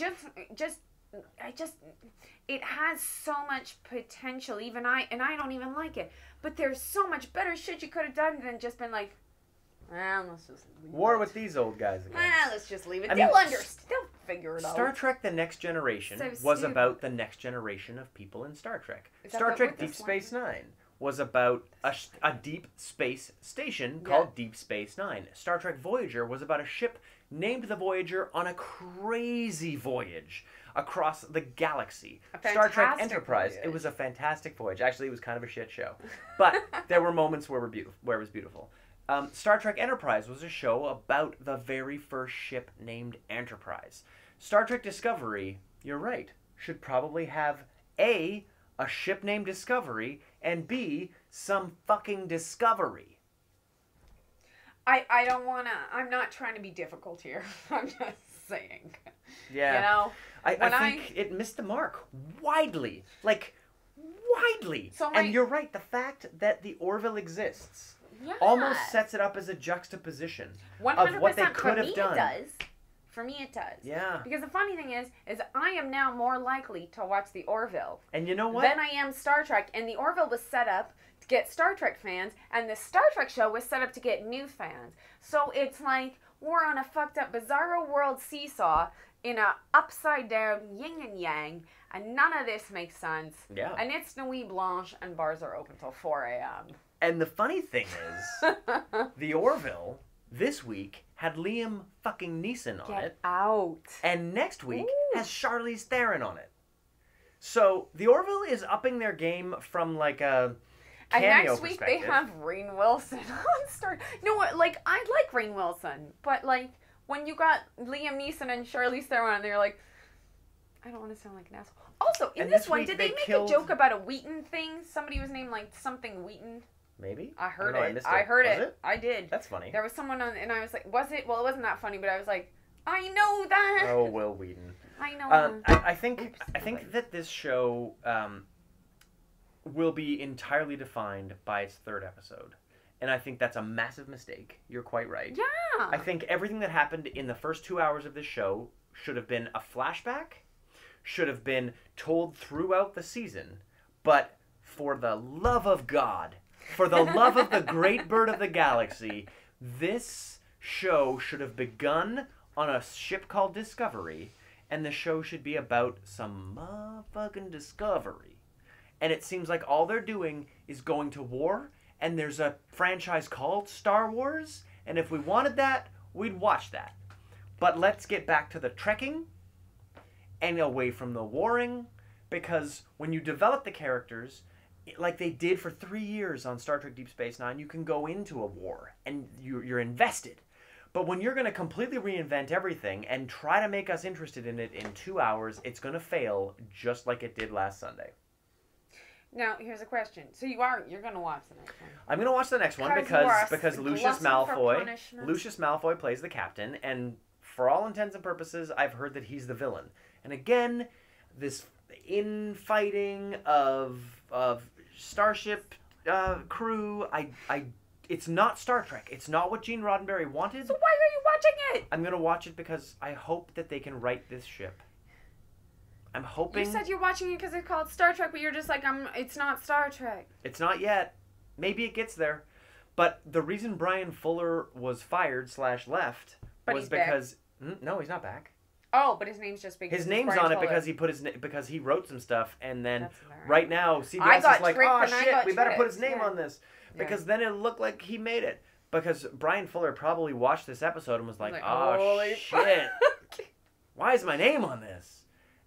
it has so much potential. I don't even like it. But there's so much better shit you could have done than just been like, let's just leave
War with these old guys again.
Let's just leave it. They'll figure it out.
Star Trek The Next Generation was about the next generation of people in Star Trek. Star Trek Deep Space Nine was about a deep space station called Deep Space Nine. Star Trek Voyager was about a ship named the Voyager on a crazy voyage across the galaxy. Star Trek Enterprise, it was a fantastic voyage. Actually, it was kind of a shit show. But there were moments where it was beautiful. Star Trek Enterprise was a show about the very first ship named Enterprise. Star Trek Discovery, you're right, should probably have A, a ship named Discovery, and B, some fucking discovery.
I don't want to, I'm not trying to be difficult here. I'm just saying.
Yeah.
You know?
I think it missed the mark. Widely. Like, widely. And you're right, the fact that the Orville exists almost sets it up as a juxtaposition
100%
of what they could have done.
It does. For me, it does.
Yeah.
Because the funny thing is I am now more likely to watch the Orville.
And you know what?
Than I am Star Trek. And the Orville was set up to get Star Trek fans, and the Star Trek show was set up to get new fans. So it's like we're on a fucked up bizarro world seesaw in a upside down yin and yang, and none of this makes sense.
Yeah.
And it's Nuit Blanche, and bars are open till 4 a.m.
And the funny thing is, the Orville this week had Liam fucking Neeson on it.
Get out.
And next week has Charlize Theron on it. So the Orville is upping their game from like a cameo
and next week
perspective.
they have Rainn Wilson on Star. No, like I like Rainn Wilson, but like when you got Liam Neeson and Charlize Theron, they're like, I don't want to sound like an asshole. Also, in this one, did they make a joke about a Wheaton thing? Somebody was named like something Wheaton.
Maybe?
I heard
it.
I heard
was
it. I did.
That's funny.
There was someone on, and I was like, was it? Well, it wasn't that funny, but I was like, I know that.
Oh, Will Wheaton.
I know.
I think that this show will be entirely defined by its third episode. And I think that's a massive mistake. You're quite right.
Yeah.
I think everything that happened in the first 2 hours of this show should have been a flashback, should have been told throughout the season, but for the love of God, for the love of the great bird of the galaxy, this show should have begun on a ship called Discovery, and the show should be about some motherfucking discovery. And it seems like all they're doing is going to war, and there's a franchise called Star Wars, and if we wanted that, we'd watch that. But let's get back to the trekking and away from the warring, because when you develop the characters, like they did for 3 years on Star Trek Deep Space Nine, you can go into a war and you're invested. But when you're going to completely reinvent everything and try to make us interested in it in 2 hours, it's going to fail just like it did last Sunday.
Now, here's a question. So you're going to watch the next one?
I'm going to watch the next one because Lucius Malfoy plays the captain, and for all intents and purposes, I've heard that he's the villain. And again, this infighting of starship crew, it's not Star Trek. It's not what Gene Roddenberry wanted.
So why are you watching it?
I'm going to watch it because I hope that they can write this ship. I'm hoping...
You said you're watching it because it's called Star Trek, but you're just like, it's not Star Trek.
It's not yet. Maybe it gets there. But the reason Brian Fuller was fired / left was because... No, he's not back.
Oh, but his name's just because
his name's on it because he put because he wrote some stuff, and then right now CBS is like, oh shit, we better put his name on this because then it looked like he made it. Because Brian Fuller probably watched this episode and was like, oh shit, why is my name on this?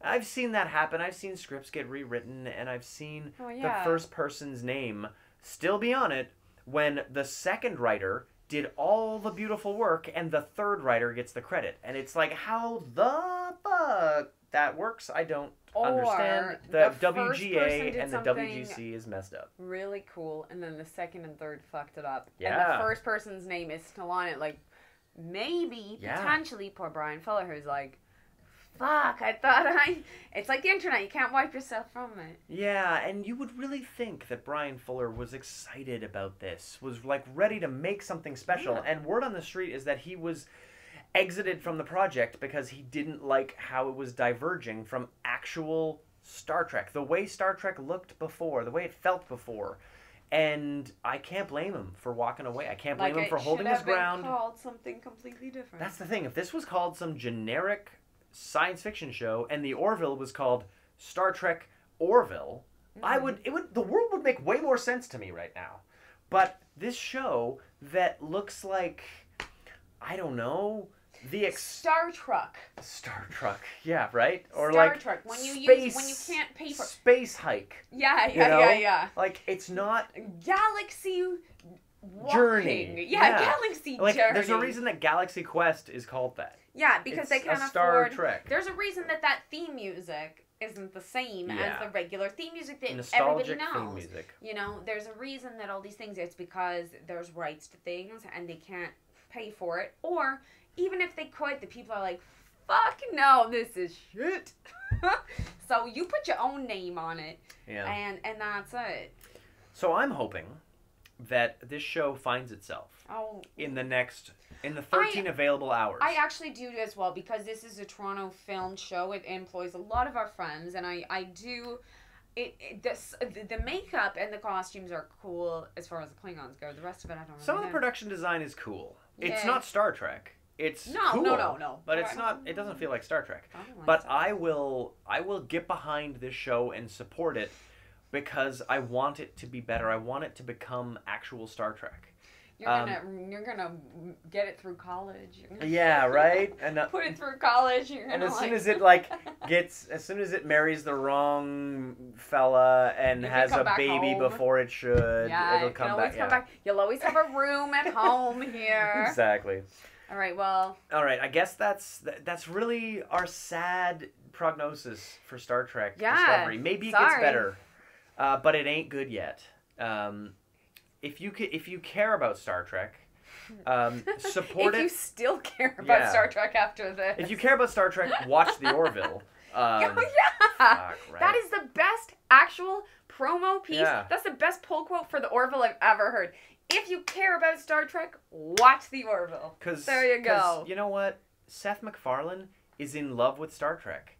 I've seen that happen. I've seen scripts get rewritten, and I've seen the first person's name still be on it when the second writer did all the beautiful work and the third writer gets the credit. And it's like, how the fuck that works, I don't understand. The WGA and the WGC is messed up.
Really cool, and then the second and third fucked it up. Yeah. And the first person's name is still on it. Like, maybe, potentially, poor Brian Fuller, who's like, fuck, I thought It's like the internet, you can't wipe yourself from it.
Yeah, and you would really think that Brian Fuller was excited about this, was like ready to make something special, and word on the street is that he was exited from the project because he didn't like how it was diverging from actual Star Trek, the way Star Trek looked before, the way it felt before. And I can't blame him for walking away. I can't blame him for holding his ground.
It should have been called something completely different.
That's the thing. If this was called some generic science fiction show and the Orville was called Star Trek Orville, the world would make way more sense to me right now. But this show that looks like, I don't know,
Star Trek.
Star Trek, yeah, right? Or
Star
like
Trek. When you can't pay for
space hike.
Yeah.
Like it's not
Galaxy
Journey.
Yeah, Galaxy
like,
Journey.
There's a reason that Galaxy Quest is called that.
Yeah, because they can't
Star Trek.
There's a reason that theme music isn't the same as the regular theme music that
nostalgic
everybody knows.
Theme music.
You know, there's a reason that all these things. It's because there's rights to things and they can't pay for it, or even if they could, the people are like, fuck no, this is shit. So you put your own name on it, and that's it.
So I'm hoping that this show finds itself in the 13 available hours.
I actually do as well, because this is a Toronto film show. It employs a lot of our friends, and I do... The makeup and the costumes are cool as far as the Klingons go. The rest of it, I don't really know.
Some of the production design is cool. Yeah. It's not Star Trek. It's cool,
no.
But it's not. It doesn't feel like Star Trek. But I will get behind this show and support it because I want it to be better. I want it to become actual Star Trek.
You're gonna get it through college.
Yeah, right. And
put it through college.
As soon as it marries the wrong fella and has a baby home before it should, it'll come back.
You'll always have a room at home here.
Exactly.
All right. Well.
All right. I guess that's really our sad prognosis for Star Trek Discovery. Maybe it gets better, but it ain't good yet. If you care about Star Trek, support it.
If you still care about Star Trek after this.
If you care about Star Trek, watch the Orville.
Right. That is the best actual promo piece. Yeah. That's the best pull quote for the Orville I've ever heard. If you care about Star Trek, watch the Orville. There you go.
You know what? Seth MacFarlane is in love with Star Trek.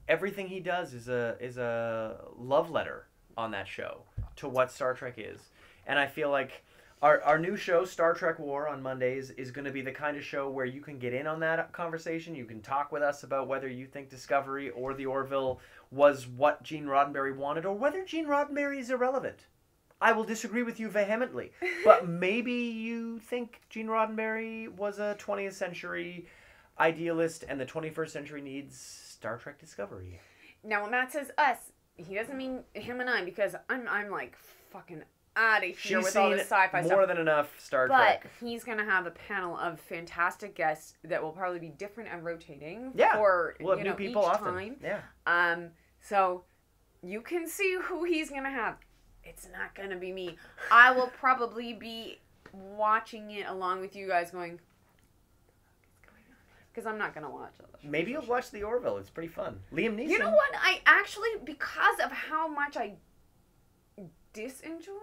Everything he does is a love letter on that show to what Star Trek is. And I feel like our new show, Star Trek War, on Mondays, is going to be the kind of show where you can get in on that conversation. You can talk with us about whether you think Discovery or the Orville was what Gene Roddenberry wanted, or whether Gene Roddenberry is irrelevant. I will disagree with you vehemently. But maybe you think Gene Roddenberry was a 20th century idealist and the 21st century needs Star Trek Discovery.
Now, when Matt says us, he doesn't mean him and I, because I'm like fucking out of here with all this sci-fi stuff.
More than enough Star Trek.
But he's going to have a panel of fantastic guests that will probably be different and rotating
for we'll have new people
each
often.
time.
Yeah.
So you can see who he's going to have. It's not going to be me. I will probably be watching it along with you guys going, because I'm not going to watch it.
Maybe you'll watch the Orville. It's pretty fun. Liam Neeson.
You know what? I actually, because of how much I disenjoyed?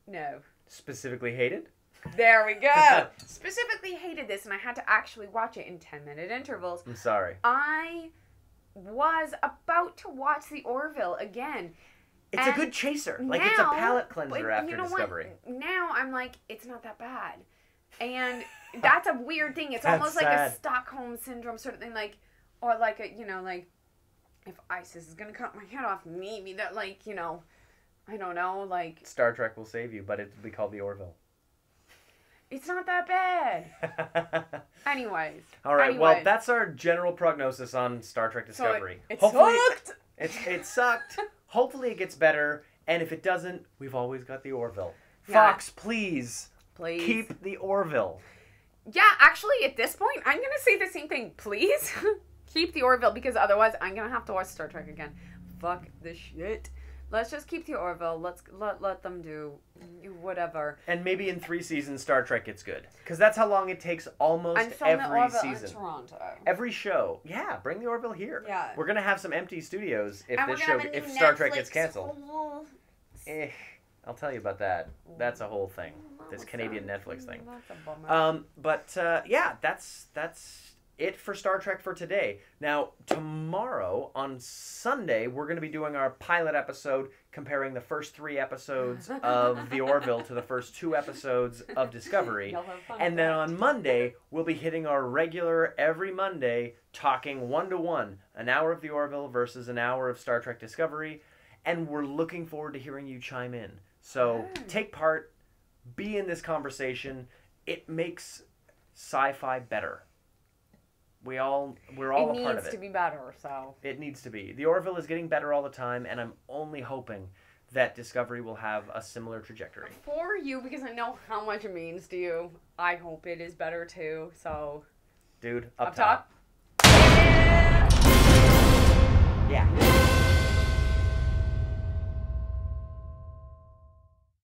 No.
Specifically hated?
There we go. Specifically hated this, and I had to actually watch it in 10-minute intervals.
I'm sorry.
I was about to watch the Orville again.
It's a good chaser. Like, it's a palate cleanser after Discovery.
What? Now I'm like, it's not that bad. And that's a weird thing. It's almost like a Stockholm Syndrome sort of thing. Like, Or like a, you know, like if ISIS is gonna cut my head off, maybe that, like, you know, I don't know, like
Star Trek will save you, but it'll be called the Orville.
it's not that bad. Anyways.
All right. Well, that's our general prognosis on Star Trek Discovery.
So it sucked.
It sucked. Hopefully, it gets better. And if it doesn't, we've always got the Orville.
Yeah.
Fox, please keep the Orville.
Yeah, actually, at this point, I'm gonna say the same thing. Please keep the Orville, because otherwise, I'm gonna have to watch Star Trek again. Fuck this shit. Let's just keep the Orville. Let's let them do whatever.
And maybe in 3 seasons, Star Trek gets good, because that's how long it takes almost every season.
In Toronto.
Every show, yeah. Bring the Orville here.
Yeah.
We're gonna have some empty studios if
And
this show, if Star Trek gets canceled.
Whole...
I'll tell you about that. That's a whole thing. This Canadian Netflix thing.
That's a bummer.
Yeah, that's it for Star Trek for today. Now, tomorrow on Sunday, we're going to be doing our pilot episode comparing the first 3 episodes of The Orville to the first 2 episodes of Discovery. And then on Monday, we'll be hitting our regular every Monday talking 1-to-1, an hour of The Orville versus an hour of Star Trek Discovery. And we're looking forward to hearing you chime in. So take part, be in this conversation. It makes sci-fi better. We're all a part of it.
It needs to be better, so.
It needs to be. The Orville is getting better all the time, and I'm only hoping that Discovery will have a similar trajectory.
For you, because I know how much it means to you, I hope it is better too, so.
Dude, up top.